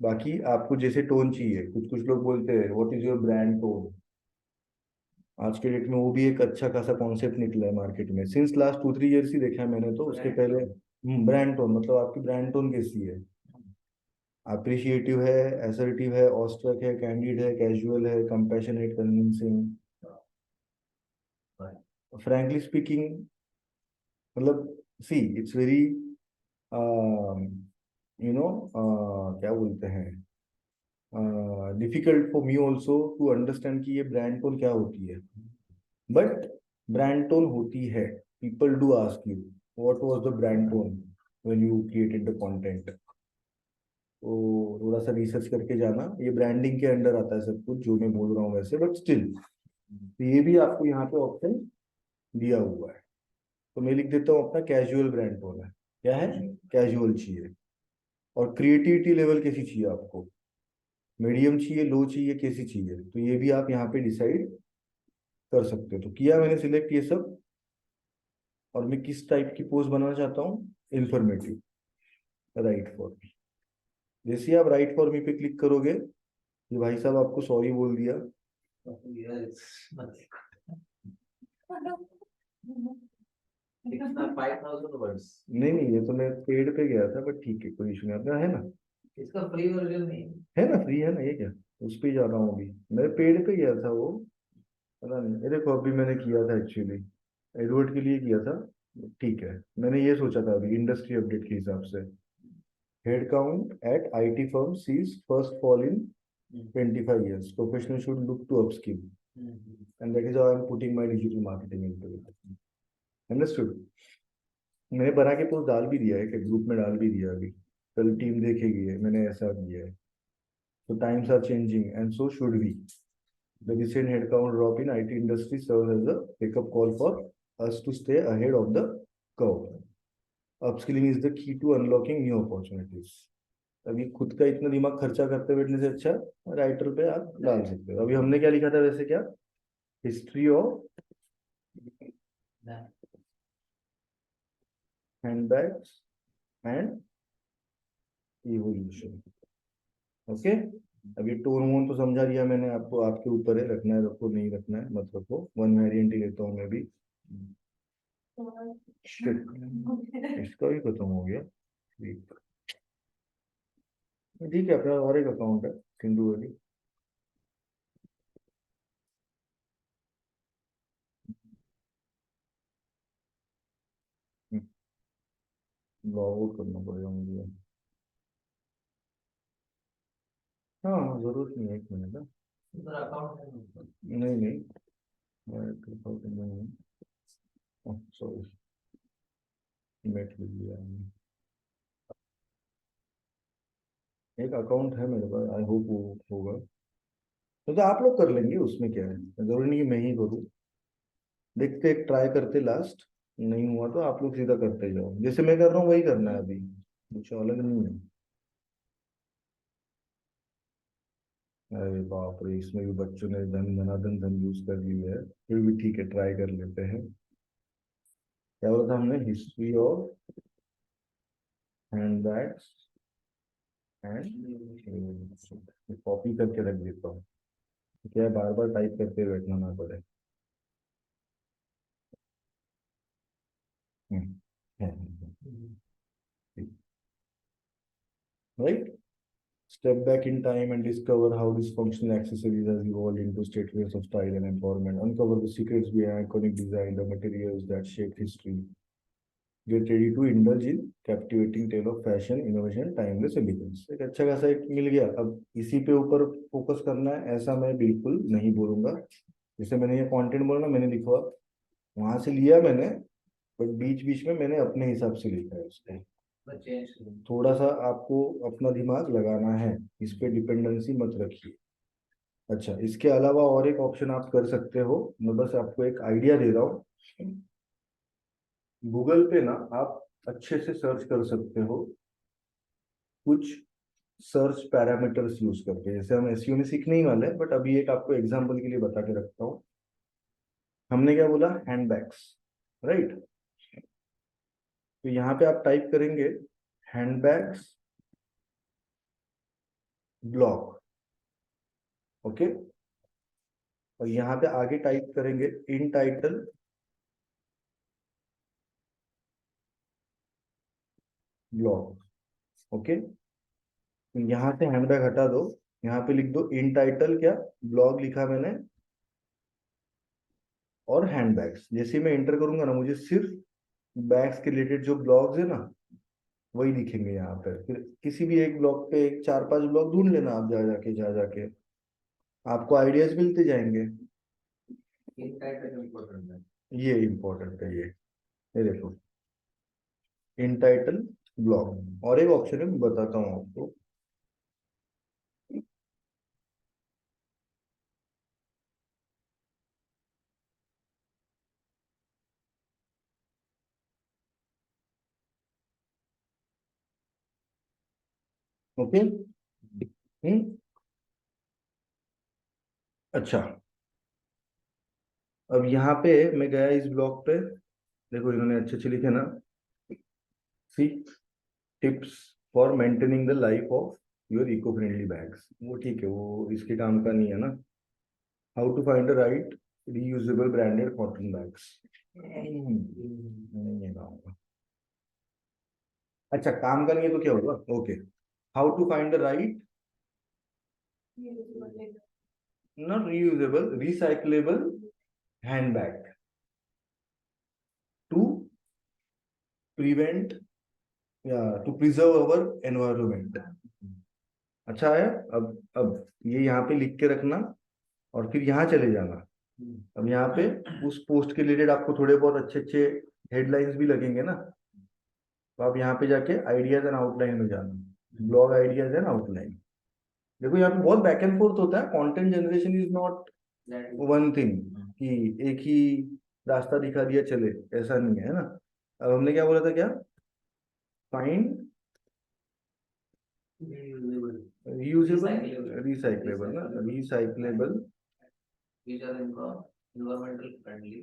बाकी आपको जैसे टोन चाहिए, कुछ कुछ लोग बोलते हैं what is your brand tone, आज के डेट में वो भी एक अच्छा खासा कॉन्सेप्ट निकला है मार्केट में। सिंस लास्ट 2-3 ईयर्स ही देखा है मैंने तो। उसके पहले ब्रांड टोन, मतलब आपकी ब्रांड टोन कैसी है? अप्रिशिएटिव है, असर्टिव है, ऑस्ट्रक है, कैंडिड है, कैजुअल है, कंपैशनेट, कन्विंसिंग? फ्रैंकली स्पीकिंग, मतलब सी इट्स वेरी क्या बोलते हैं, difficult for me also to understand कि ये ब्रांड टोन क्या होती है। बट ब्रांड टोन होती है। People do ask you what was the brand tone when you created the content. तो थोड़ा सा रिसर्च करके जाना, ये ब्रांडिंग के अंडर आता है सब कुछ जो मैं बोल रहा हूँ वैसे, बट स्टिल तो ये भी आपको यहाँ पे ऑप्शन दिया हुआ है। तो मैं लिख देता हूँ अपना कैजुअल ब्रांड टोन है। क्या है? कैजुअल चाहिए। और क्रिएटिविटी लेवल कैसी चाहिए आपको? मीडियम चाहिए, लो चाहिए, कैसी चाहिए? तो ये भी आप यहाँ पे डिसाइड कर सकते हो। तो किया मैंने सिलेक्ट ये सब। और मैं किस टाइप की पोस्ट बनाना चाहता हूँ? Informative, right for me. जैसे ही आप राइट फॉर मी पे क्लिक करोगे, ये भाई साहब आपको सॉरी बोल दिया। कितना 5000 वर्ड्स? नहीं नहीं, ये तो मैं पेड पे गया था, बट ठीक है, कोई इशू नहीं। आपका है ना? इसका फ्री वर्जन नहीं है। है ना, फ्री है ना, ये क्या? उस पे ही जा रहा हूँ अभी। मैं पेड पे गया था वो, पता नहीं। ये देखो अभी मैंने किया था एक्चुअली, एडवर्ड के लिए किया था। ठीक है, मैंने ये सोचा था अभी इंडस्ट्री अपडेट के हिसाब से, head count at IT firm sees first fall in 25 years, professional should look to upskill, and that is how I'm putting my digital marketing into it. Understood? मैंने बना के पोस्ट डाल भी दिया है कि ग्रुप में डाल भी दिया अभी, कल टीम देखेगी है, मैंने ऐसा किया है। So times are changing and so should we. The recent headcount drop in IT industry serves as a wake-up call for us to stay ahead of the curve. Upskilling is the key to unlocking new opportunities. अभी खुद का इतना दिमाग खर्चा करते बैठने से अच्छा राइटर पे आप डाल सकते हो। अभी हमने क्या लिखा था वैसे? क्या? History of handbags and evolution. Okay, अभी टोन वोन तो समझा दिया मैंने आपको, आपके ऊपर है, रखना है रखो, नहीं रखना है मत रखो। वन वेरिएंट ही लेता हूँ मैं भी। Shit, इसका भी खत्म हो गया। ठीक ठीक है, अपना और एक अकाउंट है सिंधु वाली। लॉग आउट करना पड़ेगा मुझे। हाँ हाँ, जरूरत नहीं है, 1 मिनट है। उधर अकाउंट है। नहीं नहीं, मैं 2000 नहीं हूँ, सॉरी, नेट लिख लिया मैंने। एक अकाउंट है मेरे पास, आई होप वो होगा। तो आप लोग कर लेंगे, उसमें क्या है, जरूरी नहीं कि मैं ही करूँ। देखते, एक ट्राई करते, लास्ट नहीं हुआ तो आप लोग सीधा करते जाओ, जैसे मैं कर रहा हूँ वही करना है अभी, कुछ अलग नहीं है। अरे बाप रे, इसमें भी बच्चों ने धनाधन धन यूज कर लिया है, फिर भी ठीक है, ट्राई कर लेते हैं। क्या बोला था हमने? History of handbags and, copy करके रख देता हूँ, क्या बार बार टाइप करते बैठना ना पड़े। Right. Step back in time and discover how dysfunctional accessories has evolved into statements of style and empowerment. Uncover the secrets behind iconic design, the materials that shaped history. Get ready to indulge in captivating tale of fashion, innovation, timeless elegance. एक अच्छा खासा एक मिल गया। अब इसी पे ऊपर focus करना है ऐसा मैं बिल्कुल नहीं बोलूंगा। जैसे मैंने ये कंटेंट बोला ना, मैंने लिखा वहां से लिया मैंने, बट बीच बीच में मैंने अपने हिसाब से लिखा है उसको। थोड़ा सा आपको अपना दिमाग लगाना है, इस पे डिपेंडेंसी मत रखिए। अच्छा, इसके अलावा और एक ऑप्शन आप कर सकते हो, मैं बस आपको एक आइडिया दे रहा हूँ। गूगल पे ना आप अच्छे से सर्च कर सकते हो कुछ सर्च पैरामीटर्स यूज करके। जैसे हम एसईओ में सीखने ही वाले हैं, बट अभी एक आपको एग्जांपल के लिए बता के रखता हूँ। हमने क्या बोला? Handbags, right? तो यहाँ पे आप टाइप करेंगे हैंडबैग्स ब्लॉग, ओके? और यहाँ पे आगे टाइप करेंगे इन टाइटल ब्लॉग। ओके, यहाँ से हैंडबैग हटा दो, यहाँ पे लिख दो इन टाइटल क्या, ब्लॉग लिखा मैंने, और हैंडबैग्स। जैसे ही मैं एंटर करूंगा ना, मुझे सिर्फ बैग्स के रिलेटेड जो ब्लॉग्स है ना वही दिखेंगे यहाँ पे। फिर किसी भी एक ब्लॉग पे एक 4-5 ब्लॉग ढूंढ लेना आप, जा जाके आपको आइडियाज मिलते जाएंगे। इन टाइटल इम्पोर्टेंट है। ये इंपॉर्टेंट है, ये देखो इन टाइटल ब्लॉग। और एक ऑप्शन है, मैं बताता हूँ आपको। ओके, अच्छा, अब यहाँ पे मैं गया इस ब्लॉग पे, देखो इन्होंने अच्छे अच्छे लिखे ना, see tips for maintaining the life of your eco friendly bags. वो ठीक है, वो इसके काम का नहीं है ना। How to find the right reusable branded cotton bags, नहीं है काम का। अच्छा, काम का नहीं है तो क्या होगा? Okay, how to find the right, not reusable, recyclable handbag to prevent या टू प्रिजर्व अवर एनवायरमेंट। अच्छा है। अब ये यहाँ पे लिख के रखना, और फिर यहाँ चले जाना। अब यहाँ पे उस पोस्ट के रिलेटेड आपको थोड़े बहुत अच्छे अच्छे हेडलाइंस भी लगेंगे ना, तो आप यहाँ पे जाके आइडियाज एंड आउटलाइन में जाना, ब्लॉग आइडियाज एंड आउटलाइन। देखो यहाँ पे बहुत बैक एंड फोर्थ होता है, content generation is not one thing कि एक ही रास्ता दिखा दिया चले, ऐसा नहीं है ना। अब हमने क्या बोला था, क्या फाइंड रीयूजेबल रिसाइक्लेबल ना, recyclable These are environmental friendly.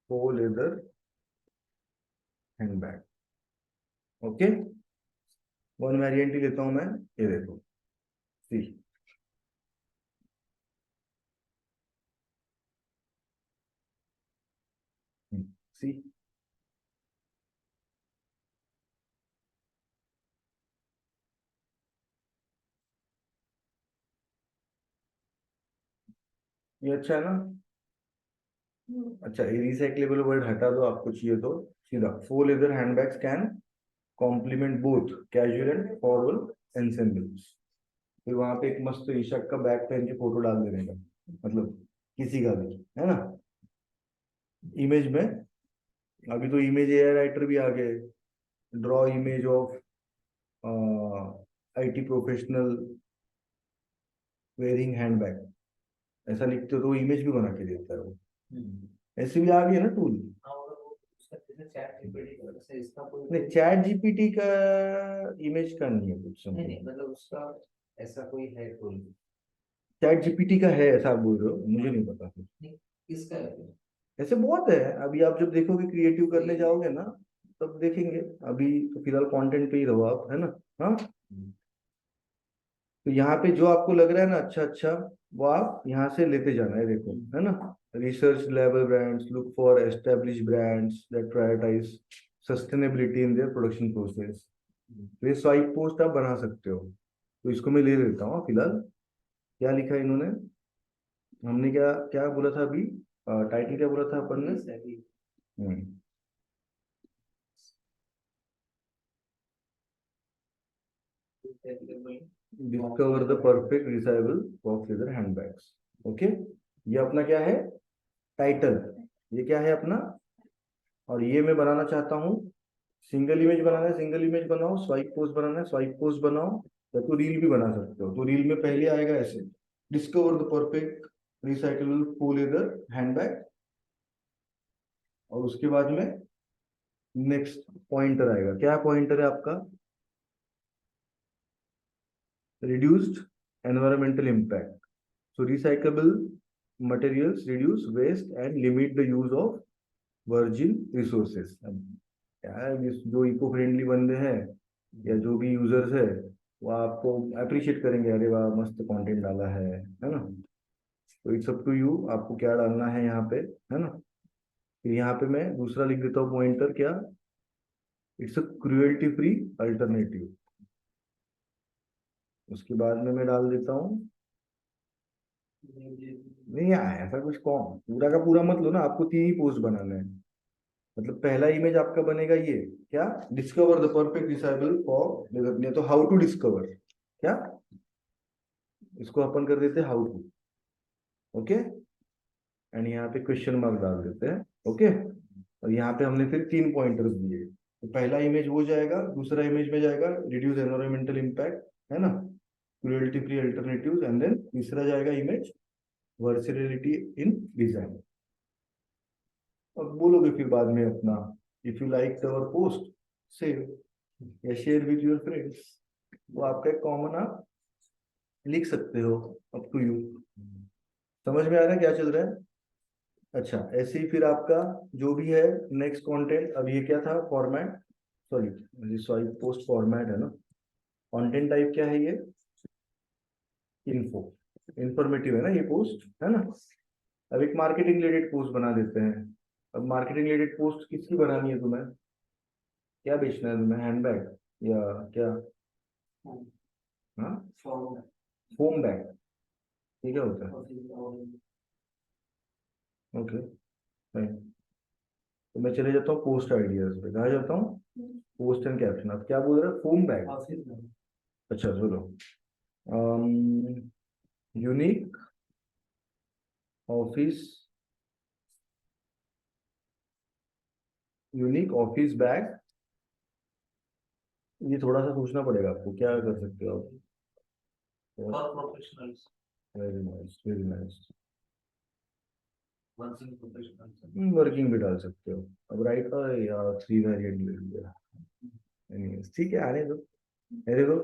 faux leather handbag. Okay, one variant ही लेता हूं मैं, ये देखो सी, सी ये अच्छा है ना। अच्छा, ये रिसाइक्लेबल वर्ड हटा दो, आपको चाहिए तो सीधा फो leather handbags can complement both casual and formal ensembles. फिर वहां पे एक मस्त ईशक का बैग पहन के फोटो डाल देने का, मतलब किसी का भी, है ना। इमेज में, अभी तो इमेज एआई राइटर भी आ गए, draw image of IT professional wearing handbag, ऐसा लिखते हो तो वो इमेज भी बना के देता है वो। ऐसे भी आ गए ना टूल। नहीं, चैट जीपीटी का इमेज का नहीं है कुछ समझ। मतलब उसका ऐसा कोई है टूल? चैट जीपीटी का है ऐसा आप बोल रहे हो, मुझे नहीं पता फिर। किसका है? ऐसे बहुत है, अभी आप जब देखोगे क्रिएटिव करने जाओगे ना तब देखेंगे। अभी तो फिलहाल कंटेंट पे ही रहो आप, है ना। हाँ, तो यहाँ पे जो आपको लग रहा है ना अच्छा अच्छा, वो आप यहाँ से लेते जाना है, देखो है ना। Research level brands look for establish brands that prioritize sustainability in their production process. तो ये स्वाइप पोस्ट आप बना सकते हो, तो इसको मैं ले लेता हूँ फिलहाल। क्या लिखा है इन्होंने, हमने क्या क्या बोला था अभी, टाइटल क्या बोला था अपन ने? Discover the perfect recyclable box leather handbags. Okay, ये अपना क्या है, टाइटल। ये क्या है अपना, और ये मैं बनाना चाहता हूँ, सिंगल इमेज बनाना है, सिंगल इमेज बनाओ, स्वाइप पोस्ट बनाना है, स्वाइप पोस्ट बनाओ, या तो रील भी बना सकते हो। तो रील में पहले आएगा ऐसे, discover the perfect recyclable full leather handbag, और उसके बाद में नेक्स्ट पॉइंटर आएगा। क्या पॉइंटर है आपका, reduced environmental impact. So recyclable materials reduce waste and limit the use of virgin resources. यार जो इको फ्रेंडली बंदे हैं या जो भी यूजर्स है वो आपको अप्रिशिएट करेंगे, अरे वाह मस्त कंटेंट डाला है ना। तो इट्स अप टू यू, आपको क्या डालना है यहाँ पे, है ना। फिर यहाँ पे मैं दूसरा लिख देता हूँ पॉइंटर, क्या, it's a cruelty free alternative. उसके बाद में मैं डाल देता हूँ, नहीं ऐसा कुछ कौन पूरा का पूरा मत लो ना, आपको 3 ही पोस्ट बनाने हैं। मतलब पहला इमेज आपका बनेगा ये, क्या, discover the perfect disciple for, तो हाउ टू डिस्कवर, क्या, इसको अपन कर देते हैं हाउ टू, ओके। एंड यहाँ पे क्वेश्चन मार्क डाल देते हैं, ओके। और यहाँ पे हमने फिर 3 पॉइंटर्स दिए। तो पहला इमेज वो जाएगा, दूसरा इमेज में जाएगा रिड्यूस एनवायरमेंटल इम्पैक्ट, है ना, cruelty free alternatives, and then तीसरा जाएगा इमेज वर्सेटिलिटी इन डिजाइन। और बोलोगे फिर बाद में अपना, if you like our post save या शेयर विद योर फ्रेंड्स, वो आपका एक कॉमन आप लिख सकते हो, अप टू यू। समझ में आ रहा है क्या चल रहा है? अच्छा, ऐसे ही फिर आपका जो भी है नेक्स्ट कंटेंट, अब ये क्या था, format, sorry sorry post format है ना। कंटेंट टाइप क्या है ये, इन्फो, इंफॉर्मेटिव है ना ये पोस्ट, है ना। अब एक मार्केटिंग रिलेटेड पोस्ट बना देते हैं। अब मार्केटिंग रिलेटेड पोस्ट किसकी बनानी है तुम्हें, क्या बेचना है तुम्हें, हैंडबैग या क्या, हाँ, फोम बैग, ये क्या होता है, ओके फाइन। तो मैं चले जाता हूँ पोस्ट आइडियाज पे, कहा जाता हूँ पोस्ट एंड कैप्शन। अब क्या बोल रहे हैं, फोम बैग, अच्छा चलो, unique office, unique office bag. ये थोड़ा सा सोचना पड़ेगा आपको, क्या कर सकते हो आप, for professionals, very nice very nice. Working professionals. Working भी डाल सकते हो। अब राइट का या 3 वेरिएंट ले लिया, Anyways, ठीक है, आने दो, अरे दो,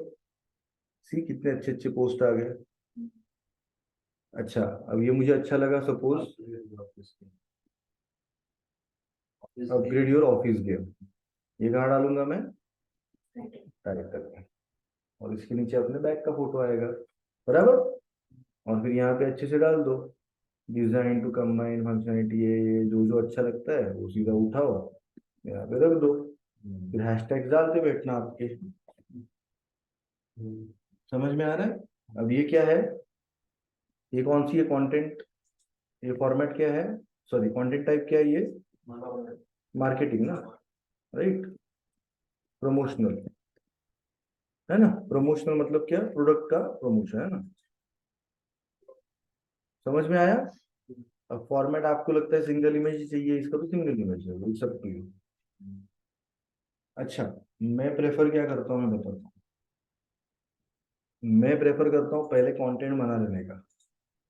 सी कितने अच्छे अच्छे पोस्ट आ गए। अच्छा, अब ये मुझे अच्छा लगा, suppose upgrade your office game, ये कहाँ डालूंगा मैं, टाइटल में, और इसके नीचे अपने बैग का फोटो आएगा, बराबर। और फिर यहाँ पे अच्छे से डाल दो, डिजाइन टू कंबाइन फंक्शनलिटी, ये जो जो अच्छा लगता है वो सीधा उठाओ यहाँ पे रख दो। फिर हैशटैग डालते बैठना आपके। समझ में आ रहा है? अब ये क्या है, ये कौन सी है कंटेंट, ये फॉर्मेट क्या है, सॉरी कंटेंट टाइप क्या है ये, मार्केटिंग ना, राइट, प्रमोशनल, है ना। प्रमोशनल मतलब क्या, प्रोडक्ट का प्रमोशन, है ना। समझ में आया? अब फॉर्मेट आपको लगता है सिंगल इमेज ही चाहिए, इसका तो सिंगल इमेज है, इट्स अप टू यू। अच्छा, मैं प्रेफर क्या करता हूँ, मैं बताता हूँ। मैं प्रेफर करता हूँ पहले कंटेंट बना लेने का,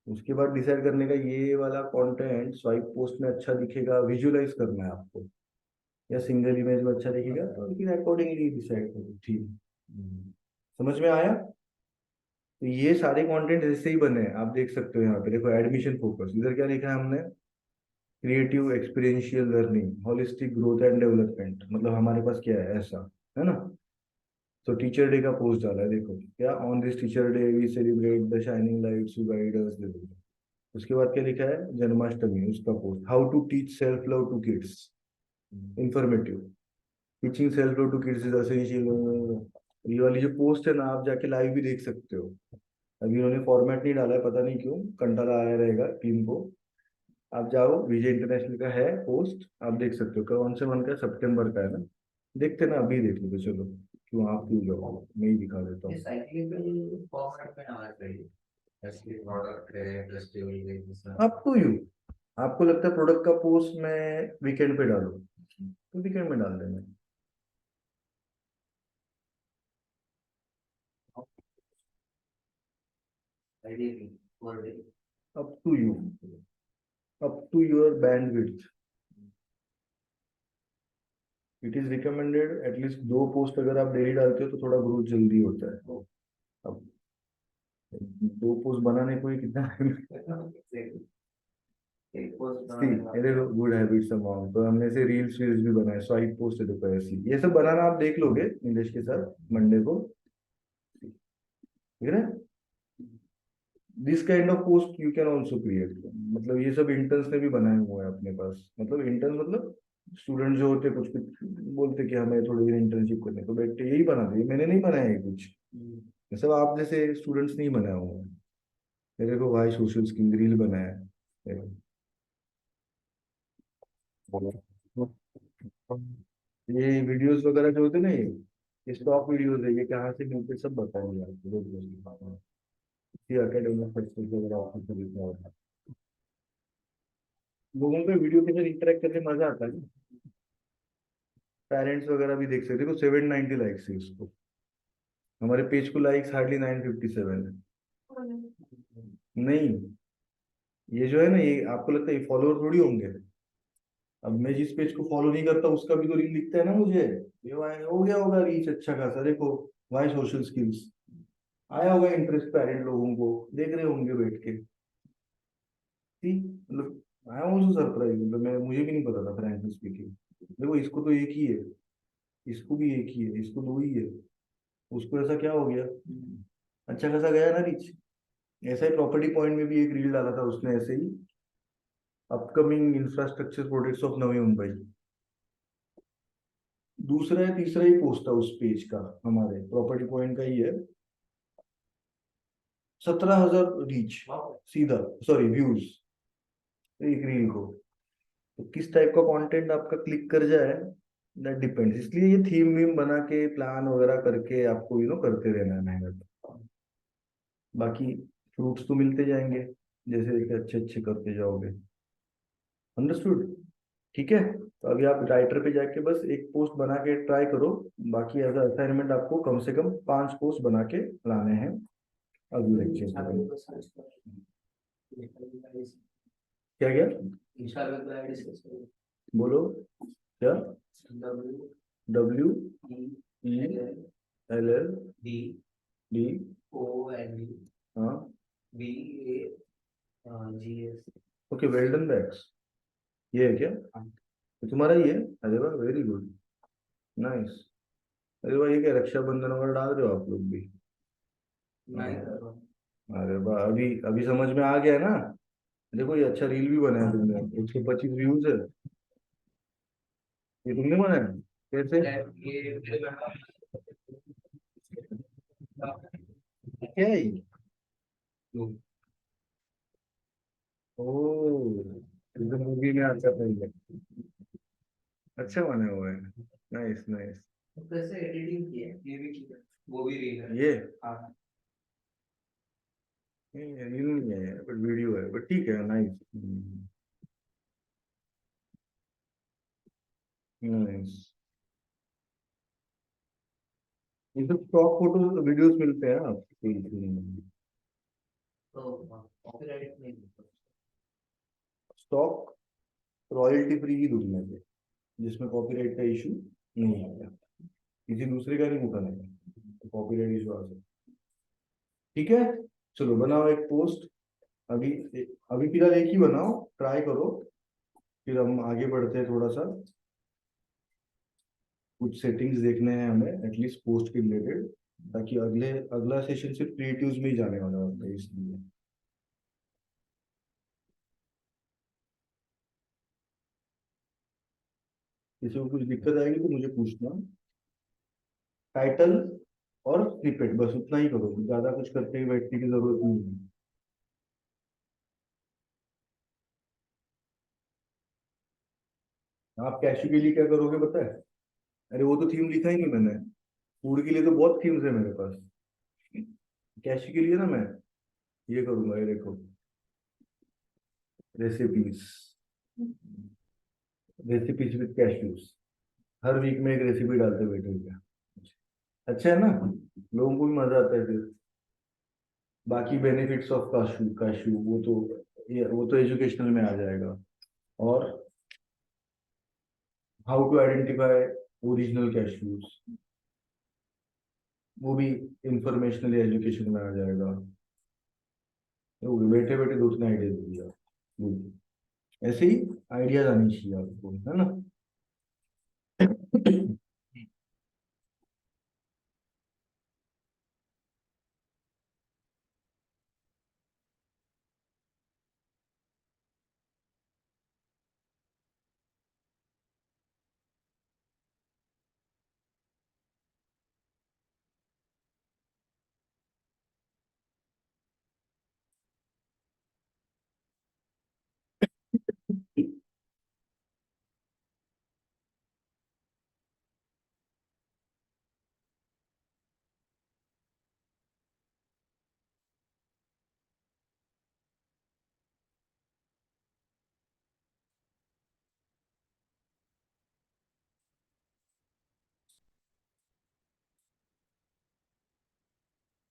उसके बाद डिसाइड करने का ये वाला कंटेंट स्वाइप पोस्ट में अच्छा दिखेगा, विजुअलाइज करना है आपको, या सिंगल इमेज में अच्छा दिखेगा, तो फिर अकॉर्डिंगली डिसाइड करो, ठीक। समझ में आया? तो ये सारे कंटेंट ऐसे ही बने हैं, आप देख सकते हो यहाँ पे, देखो एडमिशन फोकस, इधर क्या लिखा है हमने, creative experiential learning holistic growth and development, मतलब हमारे पास क्या है ऐसा, है ना। तो टीचर डे का पोस्ट डाला है, देखो क्या, on this teacher day we celebrate the shining lights you guide us, देखो। उसके बाद क्या लिखा है, जन्माष्टमी, उसका post, how to teach self love to kids, informative, teaching self love to kids is essential. ये वाली जो पोस्ट है ना, आप जाके लाइव भी देख सकते हो। अभी उन्होंने फॉर्मेट नहीं डाला है, पता नहीं क्यों, कंटाला आया रहेगा टीम को। आप जाओ, विजय इंटरनेशनल का है पोस्ट, आप देख सकते हो कौन से मंथ का, सितंबर का है ना। देखते ना, अभी देख लो, तो चलो क्यों आप क्यों जाओ, मैं ही दिखा देता हूँ। साइक्लिकल फॉर्मेट में आना चाहिए, ऐसे प्रोडक्ट है, फेस्टिवल है, जैसा। अप टू यू, आपको लगता है प्रोडक्ट का पोस्ट मैं वीकेंड पे डालूं, तो वीकेंड में डाल देना। Ideally per day. Up to you, up to your bandwidth. It is recommended at least 2 post अगर आप डेली डालते हो तो थोड़ा ग्रोथ जल्दी होता है। अब 2 पोस्ट बनाने को ही कितना time पोस्ट सी ये देखो गुड हैबिट्स अमाउंट, तो हमने से रील्स वील्स भी बनाए, स्वाइप पोस्ट है देखो ऐसी, ये सब बनाना आप देख लोगे नीलेश के साथ मंडे को, ठीक है ना। This kind of post you can also create, मतलब ये सब इंटर्न्स ने भी बनाए हुए हैं अपने पास, मतलब इंटर्न मतलब स्टूडेंट जो होते कुछ कुछ बोलते कि हमें थोड़ी देर इंटर्नशिप करने, तो बैठे यही बना दिए, मैंने नहीं बनाया है कुछ, ये सब आप जैसे स्टूडेंट्स नहीं बनाया हुआ है। ये देखो भाई सोशल स्किल रील बनाया है, देखो। ये वीडियोस वगैरह जो होते हैं ना, ये स्टॉक वीडियोस है, ये कहाँ से मिलते हैं, सब बताएंगे आपको, ये एकेडमिक सक्सेस वगैरह ऑफिस में लिखा होता है। लोगों को वीडियो के साथ इंटरेक्ट करके मजा आता है ना, पेरेंट्स वगैरह भी देख सकते हैं, देखो 790 लाइक्स है इसको, हमारे पेज को लाइक्स हार्डली 957 है। नहीं, ये जो है ना, ये आपको लगता है ये फॉलोअर थोड़ी होंगे, अब मैं जिस पेज को फॉलो नहीं करता उसका भी तो रील दिखता है ना मुझे, ये वाई हो गया होगा रीच अच्छा खासा, देखो वाई सोशल स्किल्स आया होगा, इंटरेस्ट पेरेंट लोगों को देख रहे होंगे बैठ के, ठीक, मतलब आई एम ऑल्सो सरप्राइज, मतलब मैं मुझे भी नहीं पता था फ्रैंकली स्पीकिंग, देखो इसको तो एक ही है, इसको भी एक ही है, इसको दो ही है, उसको ऐसा क्या हो गया, अच्छा खासा गया ना रीच। ऐसा ही प्रॉपर्टी पॉइंट में भी एक रील डाला था उसने ऐसे ही, upcoming infrastructure projects of Navi Mumbai, दूसरा या तीसरा ही पोस्ट था उस पेज का, हमारे प्रॉपर्टी पॉइंट का ही है, 17,000 रीच सीधा, सॉरी व्यूज एक रील को, तो किस टाइप का कंटेंट आपका क्लिक कर जाए दैट डिपेंड्स, इसलिए ये थीम वीम बना के प्लान वगैरह करके आपको करते रहना है मेहनत, बाकी फ्रूट्स तो मिलते जाएंगे जैसे जैसे अच्छे अच्छे करते जाओगे, अंडरस्टूड, ठीक है। तो अभी आप राइटर पे जाके बस एक पोस्ट बना के ट्राई करो, बाकी एज असाइनमेंट आपको कम से कम 5 पोस्ट बना के लाने हैं अगले लेक्चर से। क्या क्या बोलो, क्या, WELLD, हाँ, ओके, वेल डन बैक्स, ये है क्या, ये तुम्हारा ही है, अरे वाह वेरी गुड, नाइस, अरे वाह, ये क्या रक्षाबंधन वगैरह डाल रहे हो आप लोग भी, अरे वाह, अभी अभी समझ में आ गया ना, देखो ये अच्छा रील भी बनाया तुमने, 125 व्यूज है, ये तुमने बनाया कैसे, क्या है ये? ओह, ये तो मूवी में आता पहले, अच्छा बना हुआ है, नाइस नाइस, कैसे एडिटिंग की है ये भी की है, वो भी रील है। ये हाँ रील नहीं है बट वीडियो है, बट ठीक है, नाइस नाइस, ये सब स्टॉक फोटो वीडियोस मिलते हैं आप, तो कॉपीराइट नहीं स्टॉक रॉयल्टी फ्री ही दूंगा मैं, जिसमें कॉपीराइट का इशू नहीं आएगा, किसी दूसरे का नहीं उठाना है, तो कॉपीराइट इशू आ सकता है, ठीक है। चलो बनाओ एक पोस्ट, अभी अभी फिलहाल एक ही बनाओ, ट्राई करो, फिर हम आगे बढ़ते हैं थोड़ा सा, कुछ सेटिंग्स देखने हैं हमें एटलीस्ट पोस्ट के रिलेटेड, ताकि अगला सेशन सिर्फ क्रिएटिव्स में ही जाने वाला होता है, इसलिए किसी को कुछ दिक्कत आएगी तो मुझे पूछना, टाइटल और स्निपेट बस उतना ही करो, ज्यादा कुछ करते हुए बैठने की जरूरत नहीं है। आप कैशू के लिए क्या करोगे पता है, अरे वो तो थीम लिखा ही नहीं मैंने, फूड के लिए तो बहुत थीम्स है मेरे पास, कैशू के लिए ना मैं ये करूंगा, ये देखो, रेसिपीज, रेसिपीज विद कैशूज, हर वीक में एक रेसिपी डालते बैठे हुए, अच्छा है ना, लोगों को भी मजा आता है फिर, बाकी बेनिफिट्स ऑफ काशू काशू वो तो एजुकेशनल में आ जाएगा, और how to identify original cashews, वो भी इंफॉर्मेशनल एजुकेशन में आ जाएगा, तो बैठे बैठे दो तीन आइडिया दे दिया, good। ऐसे ही आइडियाज आनी चाहिए आपको, है ना।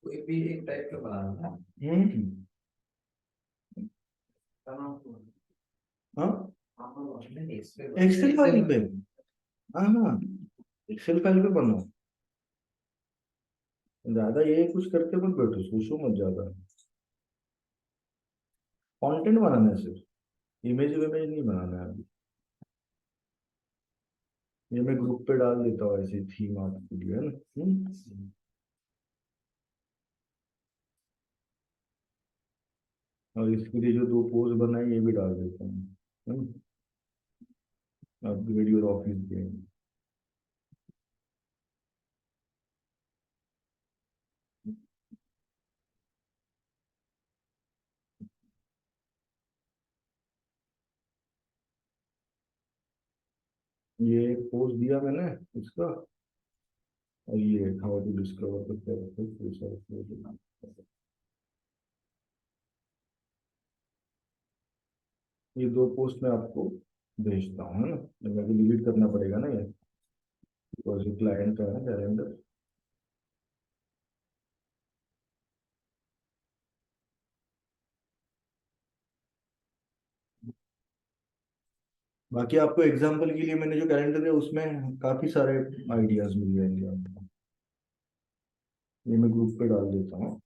कोई भी एक टाइप का बनाना है। हम्म। हाँ, एक्सेल फाइल पे। हाँ हाँ, एक्सेल फाइल पे बनाओ। ज्यादा ये कुछ करके मत बैठो, सोचो मत ज्यादा। कंटेंट बनाना है सिर्फ, इमेज विमेज नहीं बनाना है अभी। ये मैं ग्रुप पे डाल देता हूँ ऐसे थीम आपके लिए, है ना। और इसके लिए जो दो पोस्ट बनाए ये भी डाल देता हूँ, है ना। Upgrade your office game. ये पोस्ट दिया मैंने इसका। और ये हाउ टू डिस्कवर द, ये दो पोस्ट मैं आपको भेजता हूँ, है ना। ये मेरे को डिलीट करना पड़ेगा ना ये, बिकॉज ये क्लाइंट का है ना कैलेंडर। बाकी आपको एग्जाम्पल के लिए मैंने जो कैलेंडर है उसमें काफी सारे आइडियाज मिल जाएंगे आपको। ये मैं ग्रुप पे डाल देता हूँ।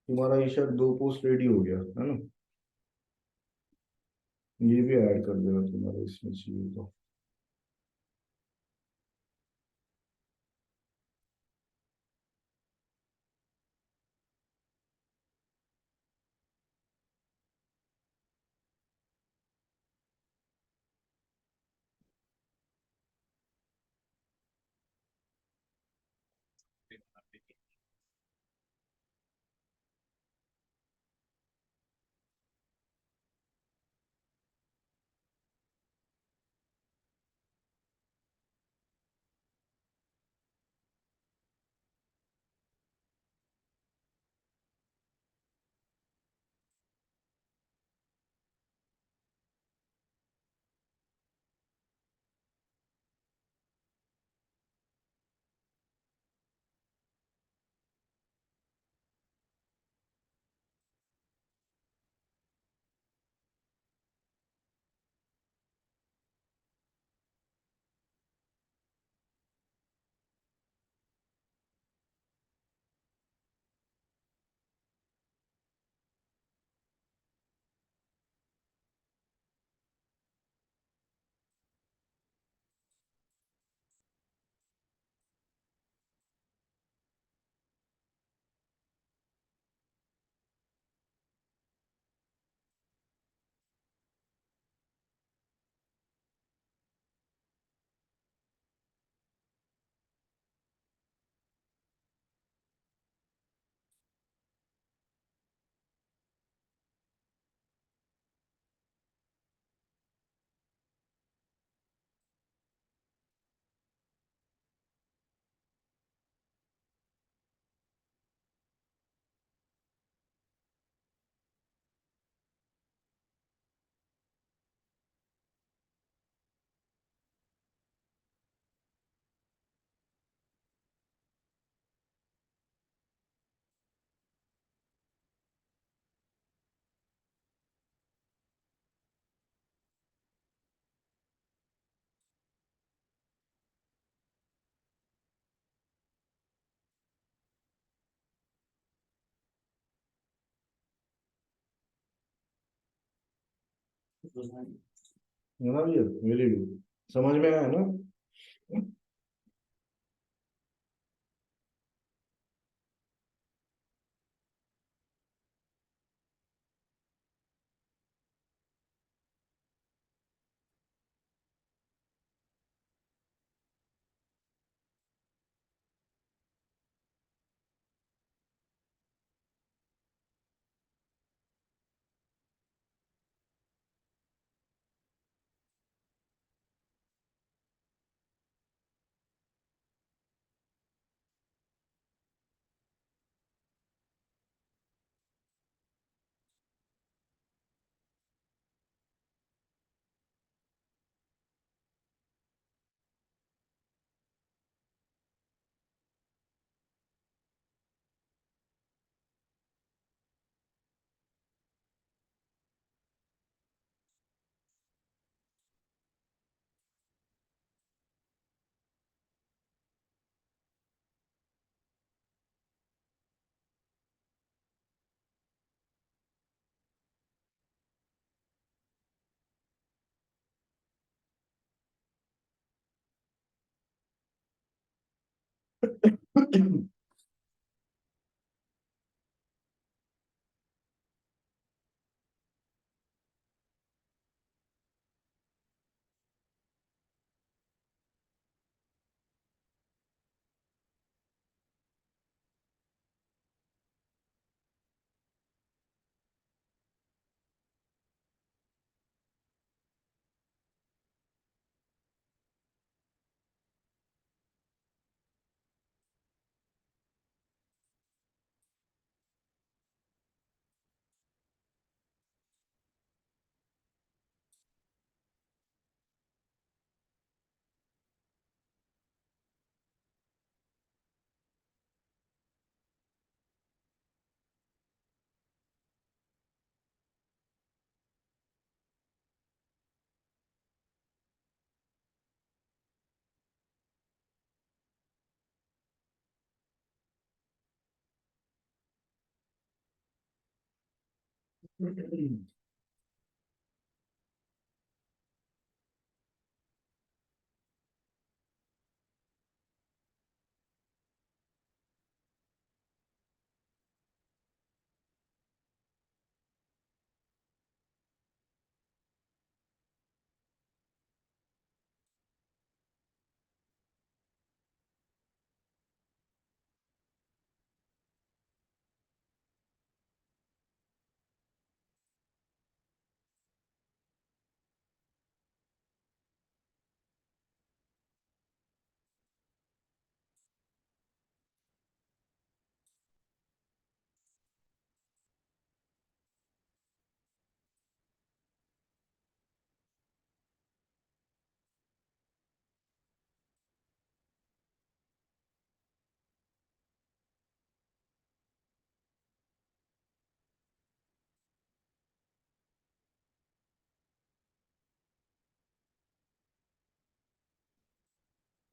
तुम्हारा ये शायद दो पोस्ट रेडी हो गया, है ना। ये भी ऐड कर देना तुम्हारा इसमें चाहिए तो। है ना भैया, वेरी गुड, समझ में आया ना।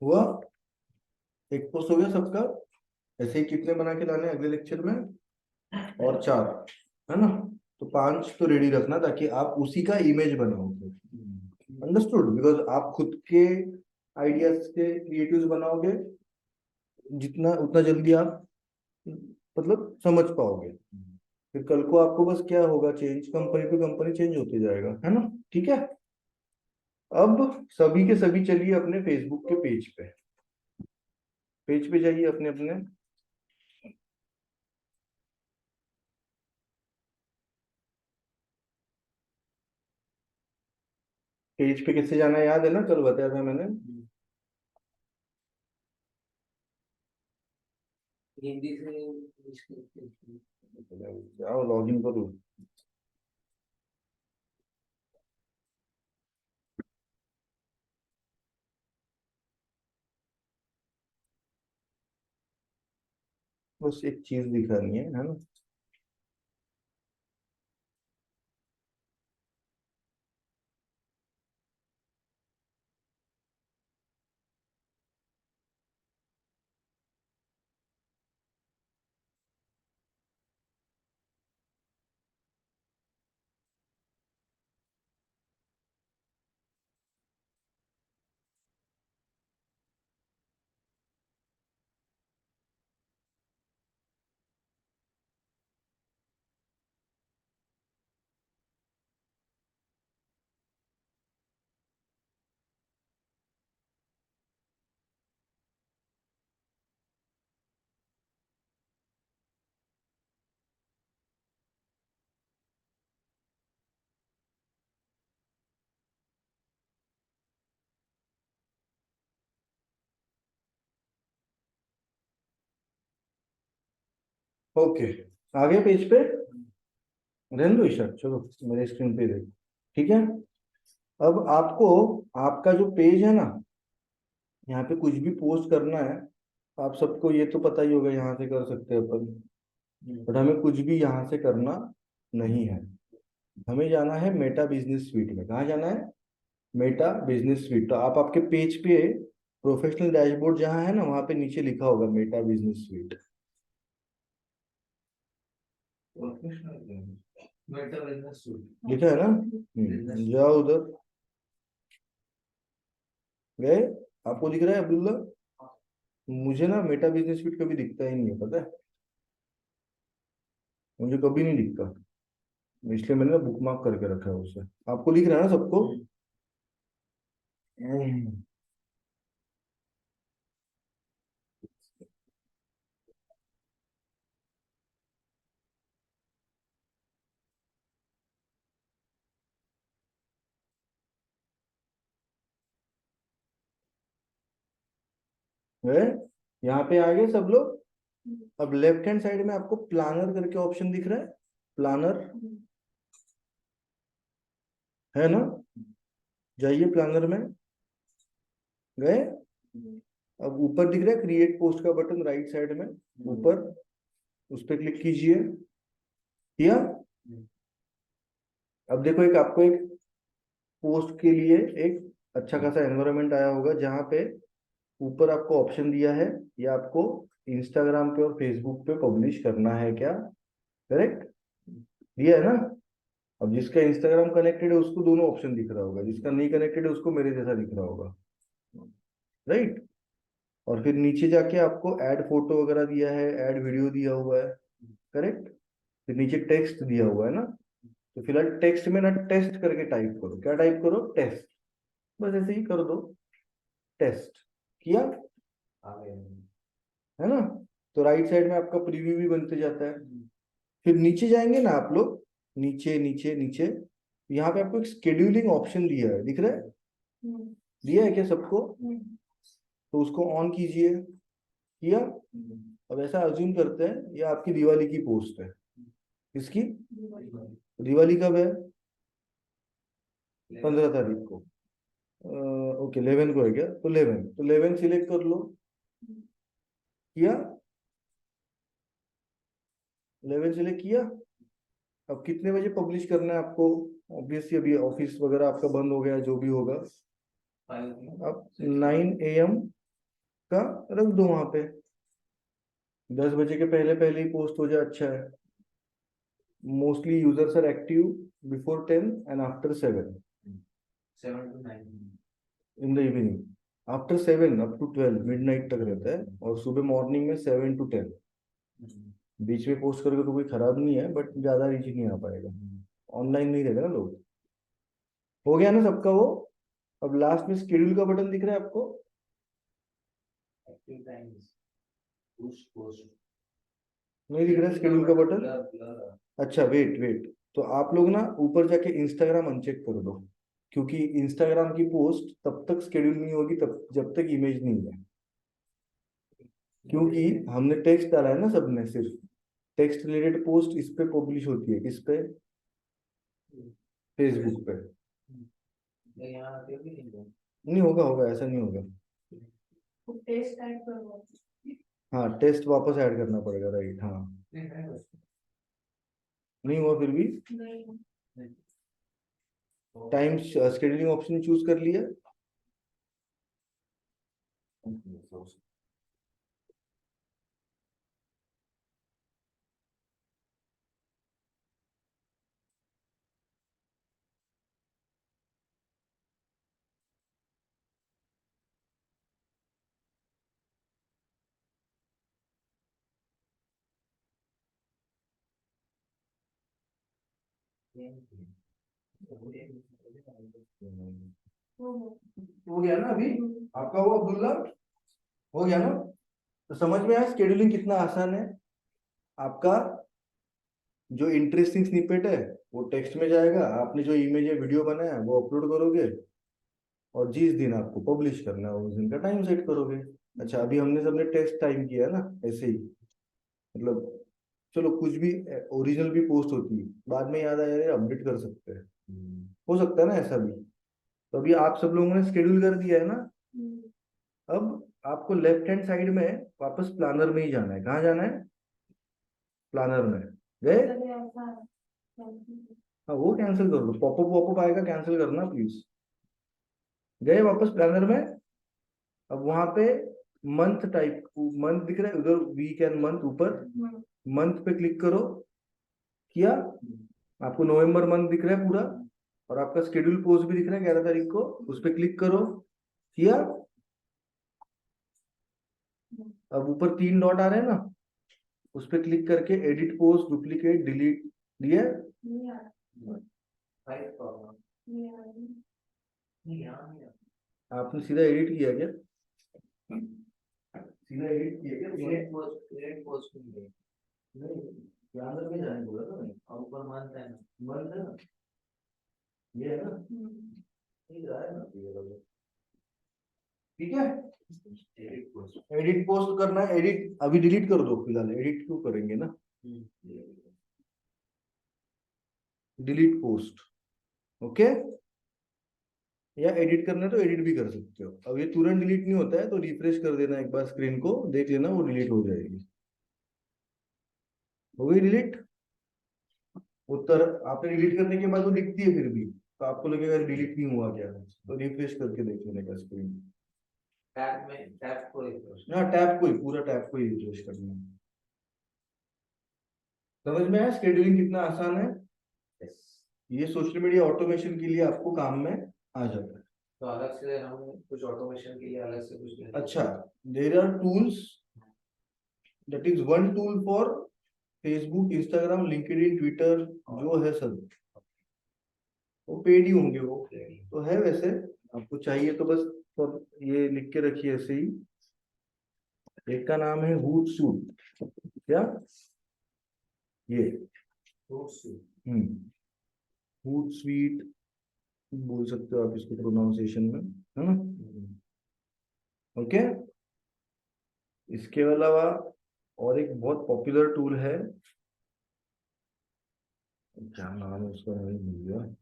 हुआ, एक पोस्ट हो गया सबका। ऐसे ही कितने बना के लाने हैं अगले लेक्चर में? और चार, है ना? तो पांच तो रेडी रखना ताकि आप उसी का इमेज बनाओगे। अंडरस्टूड? बिकॉज आप खुद के आइडियाज से क्रिएटिव्स बनाओगे, जितना उतना जल्दी आप मतलब समझ पाओगे। फिर कल को आपको बस क्या होगा, change, company to company change होते जाएगा, है ना? ठीक है। अब सभी के सभी चलिए अपने फेसबुक के पेज पे जाइए अपने अपने। पेज पे कैसे जाना है याद है ना, कल बताया था मैंने। हिंदी से इंग्लिश के- जाओ लॉग इन करो। बस एक चीज दिखानी है ना? ओके, आगे पेज पे रहने दो इशा, चलो मेरे स्क्रीन पे देखो। ठीक है, अब आपको आपका जो पेज है ना, यहाँ पे कुछ भी पोस्ट करना है, आप सबको ये तो पता ही होगा, यहाँ से कर सकते हैं अपन, बट हमें कुछ भी यहाँ से करना नहीं है। हमें जाना है मेटा बिजनेस स्वीट में। कहाँ जाना है? Meta business sweet. तो आप आपके पेज पे प्रोफेशनल डैशबोर्ड जहाँ है ना, वहाँ पे नीचे लिखा होगा Meta business sweet. Better business suit. लिखा है ना? जाओ उधर, गए? आपको दिख रहा है अब्दुल्ला? मुझे ना मेटा बिजनेस स्वीट कभी दिखता ही नहीं है, पता है, मुझे कभी नहीं दिखता, इसलिए मैंने ना बुक मार्क करके रखा है उसे। आपको दिख रहा है ना सबको? गए? यहाँ पे आ गए सब लोग। अब लेफ्ट हैंड साइड में आपको प्लानर करके ऑप्शन दिख रहा है, प्लानर है ना? जाइए प्लानर में, गए? अब ऊपर दिख रहा है क्रिएट पोस्ट का बटन राइट साइड में ऊपर, उस पर क्लिक कीजिए। किया? अब देखो, एक आपको एक पोस्ट के लिए एक अच्छा खासा एनवायरनमेंट आया होगा, जहाँ पे ऊपर आपको ऑप्शन दिया है, ये आपको इंस्टाग्राम पे और फेसबुक पे पब्लिश करना है क्या? करेक्ट? दिया है ना? अब जिसका इंस्टाग्राम कनेक्टेड है उसको दोनों ऑप्शन दिख रहा होगा, जिसका नहीं कनेक्टेड है उसको मेरे जैसा दिख रहा होगा, राइट? और फिर नीचे जाके आपको ऐड फोटो वगैरह दिया है, ऐड वीडियो दिया हुआ है, करेक्ट? फिर नीचे टेक्स्ट दिया हुआ है ना, तो फिलहाल टेक्स्ट में ना टेस्ट करके टाइप करो। क्या टाइप करो? टेस्ट। बस ऐसे ही कर दो, टेस्ट। किया? है ना? तो राइट साइड में आपका प्रीव्यू भी बनते जाता है। फिर नीचे जाएंगे ना आप लोग, नीचे नीचे नीचे, यहाँ पे आपको एक स्केड्यूलिंग ऑप्शन दिया है, दिख रहा है? दिया है क्या सबको? तो उसको ऑन कीजिए। किया? अब ऐसा अज्यूम करते हैं ये आपकी दिवाली की पोस्ट है। किसकी? दिवाली कब है? 15 तारीख को। ओके, 11 को है क्या? तो 11 सिलेक्ट कर लो। किया? 11 सिलेक्ट किया। अब कितने बजे पब्लिश करना है आपको? ऑब्वियसली अभी ऑफिस वगैरह आपका बंद हो गया, जो भी होगा, अब 9 AM का रख दो वहां पे। 10 बजे के पहले पहले ही पोस्ट हो जाए, अच्छा है। Mostly users are active before 10 and after 7 7 to 9। In the evening. After 7 up to 12 midnight तक रहता है, और सुबह मॉर्निंग में 7 to 10। बीच में पोस्ट करोगे तो कोई खराब नहीं है, बट ज्यादा रीच नहीं आ पाएगा, ऑनलाइन नहीं रहेगा ना लोग। हो गया ना सबका वो? अब लास्ट में शेड्यूल का बटन दिख रहा है आपको? एक्टिव टाइम्स पुश पोस्ट नहीं दिख रहा है शेड्यूल का बटन? अच्छा, वेट वेट, तो आप लोग ना ऊपर जाके इंस्टाग्राम अनचेक कर दो, क्योंकि इंस्टाग्राम की पोस्ट तब तक शेड्यूल नहीं होगी तब जब तक इमेज नहीं है, क्योंकि हमने टेक्स्ट डाला है ना सबने, सिर्फ टेक्स्ट रिलेटेड पोस्ट इस पे पब्लिश होती है। किस पे? फेसबुक पे। नहीं होगा, होगा, ऐसा नहीं होगा। टेस्ट टाइप करो। हाँ, टेस्ट वापस ऐड करना पड़ेगा, राइट? हाँ, नहीं हुआ फिर भी? नहीं। टाइम शेड्यूलिंग ऑप्शन चूज कर लिया? हो गया ना अभी आपका वो अब्दुल्ला? हो गया ना? तो समझ में आया शेड्यूलिंग कितना आसान है आपका। जो इंटरेस्टिंग स्निपेट है वो टेक्स्ट में जाएगा, आपने जो इमेज या वीडियो बनाया वो अपलोड करोगे, और जिस दिन आपको पब्लिश करना है उस दिन का टाइम सेट करोगे। अच्छा, अभी हमने सबने टेस्ट टाइम किया ना, ऐसे ही, मतलब चलो कुछ भी ओरिजिनल भी पोस्ट होती है, बाद में याद आया अपडेट कर सकते हैं, हो सकता है ना ऐसा भी। तो अभी आप सब लोगों ने शेड्यूल कर दिया है ना, अब आपको लेफ्ट हैंड साइड में वापस प्लानर में ही जाना है। कहाँ जाना है? प्लानर में गए? हाँ वो कैंसिल कर दो, पॉपअप वॉपअप आएगा, कैंसिल करना प्लीज। गए वापस प्लानर में। अब वहां पे मंथ टाइप, मंथ दिख रहा है उधर, वीक एंड मंथ ऊपर, मंथ पे क्लिक करो। किया? आपको नवंबर मंथ दिख रहा है पूरा, और आपका शेड्यूल पोस्ट भी दिख रहा है 11 तारीख को, उस पर क्लिक करो। किया? अब ऊपर 3 डॉट आ रहे हैं ना, उस पर क्लिक करके एडिट पोस्ट, डुप्लीकेट, डिलीट दिया। आपने सीधा एडिट किया क्या? सीधा एडिट किया क्या? नहीं, प्लानर में जाने बोला था मैंने। और ऊपर मंथ है ना, मंथ है ना, ये है ना, ठीक है ना, ठीक है। एडिट पोस्ट करना है, एडिट अभी डिलीट कर दो फिलहाल, एडिट क्यों करेंगे ना, डिलीट पोस्ट। ओके, या एडिट करना है तो एडिट भी कर सकते हो। अब ये तुरंत डिलीट नहीं होता है, तो रिफ्रेश कर देना एक बार स्क्रीन को, देख लेना वो डिलीट हो जाएगी। हो गई डिलीट? उत्तर आपने डिलीट करने के बाद वो दिखती है फिर भी, तो आपको लगेगा डिलीट नहीं हुआ क्या, तो रिफ्रेश करके देख लेने का स्क्रीन। टैब में, टैब को हाँ टैब को ही, पूरा टैब को ही रिफ्रेश करना है। समझ में आया शेड्यूलिंग कितना आसान है? ये सोशल मीडिया ऑटोमेशन के लिए आपको काम में आ जाता है। तो अलग से हम कुछ ऑटोमेशन के लिए अलग से कुछ लेते हैं। अच्छा, there are tools, that is one tool for Facebook, Instagram, LinkedIn, Twitter, जो है सब वो पेड ही होंगे वो, तो है वैसे। आपको चाहिए तो बस तो ये लिख के रखिए ऐसे ही। एक का नाम है Hootsuite, क्या ये? Hootsuite बोल सकते हो आप इसको प्रोनाउंसिएशन में, है ना? ओके। इसके अलावा और एक बहुत पॉपुलर टूल है, क्या नाम है उसका, नहीं भूल गया।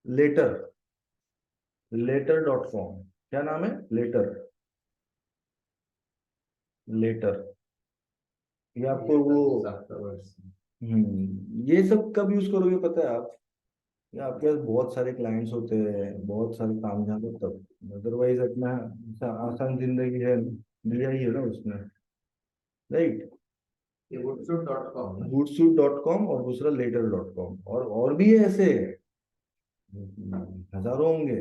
लेटर, लेटर.com, क्या नाम है? Letter, letter. ये आपको वो, ये सब कब यूज करोगे पता है आप? ये आपके पास बहुत सारे क्लाइंट्स होते हैं, बहुत सारे काम जाते हैं तब, अदरवाइज अपना आसान जिंदगी है, दिया ही है ना उसने, राइट? Hootsuite.com और दूसरा लेटर.com, और भी है ऐसे, हजारों होंगे।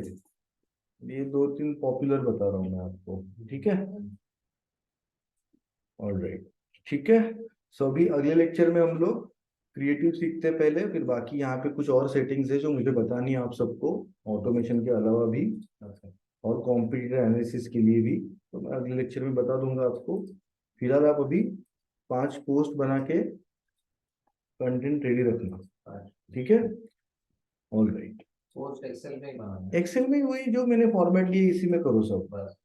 ये 2-3 पॉपुलर बता रहा हूँ मैं आपको, ठीक है? ऑलराइट, ठीक है। सो अभी अगले लेक्चर में हम लोग क्रिएटिव सीखते हैं पहले, फिर बाकी यहाँ पे कुछ और सेटिंग्स है जो मुझे बतानी है आप सबको, ऑटोमेशन के अलावा भी और कॉम्पिटिटिव एनालिसिस के लिए भी, तो मैं अगले लेक्चर में बता दूंगा आपको। फिलहाल आप अभी 5 पोस्ट बना के कंटेंट रेडी रखना, ठीक है? ऑलराइट, पोस्ट एक्सेल में बनाना एक्सेल में वही जो मैंने फॉर्मेट लिए इसी में करो सब, बस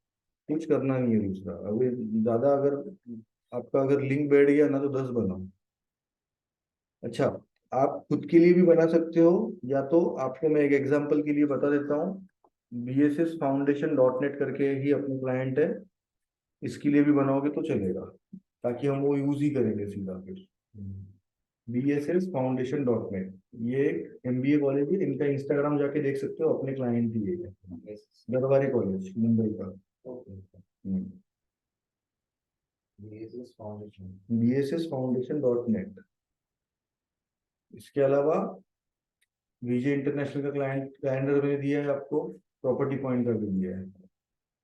कुछ करना नहीं है दूसरा। अभी ज्यादा अगर आपका अगर लिंक बैठ गया ना तो 10 बनाओ। अच्छा, आप खुद के लिए भी बना सकते हो, या तो आपको मैं एक एग्जांपल के लिए बता देता हूँ। BSS Foundation.net करके ही अपने क्लाइंट है, इसके लिए भी बनाओगे तो चलेगा, ताकि हम वो यूज ही करेंगे सीधा फिर। BSS Foundation.net, ये MBA कॉलेज है, इनका इंस्टाग्राम जाके देख सकते हो, अपने क्लाइंट ही है, गरवारे कॉलेज मुंबई का। BSS Foundation.net। इसके अलावा विजय इंटरनेशनल का क्लाइंट कैलेंडर मैंने दिया है आपको, प्रॉपर्टी पॉइंट का भी दिया है,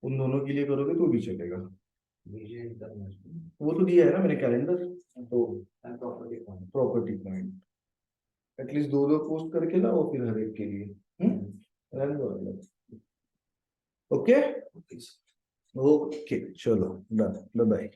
उन दोनों के लिए करोगे तो भी चलेगा। वो तो दिया है ना मैंने कैलेंडर, तो प्रॉपर्टी पॉइंट एटलीस्ट 2-2 पोस्ट करके लाओ फिर हर एक के लिए। ओके ओके, चलो डन, बाय बाय।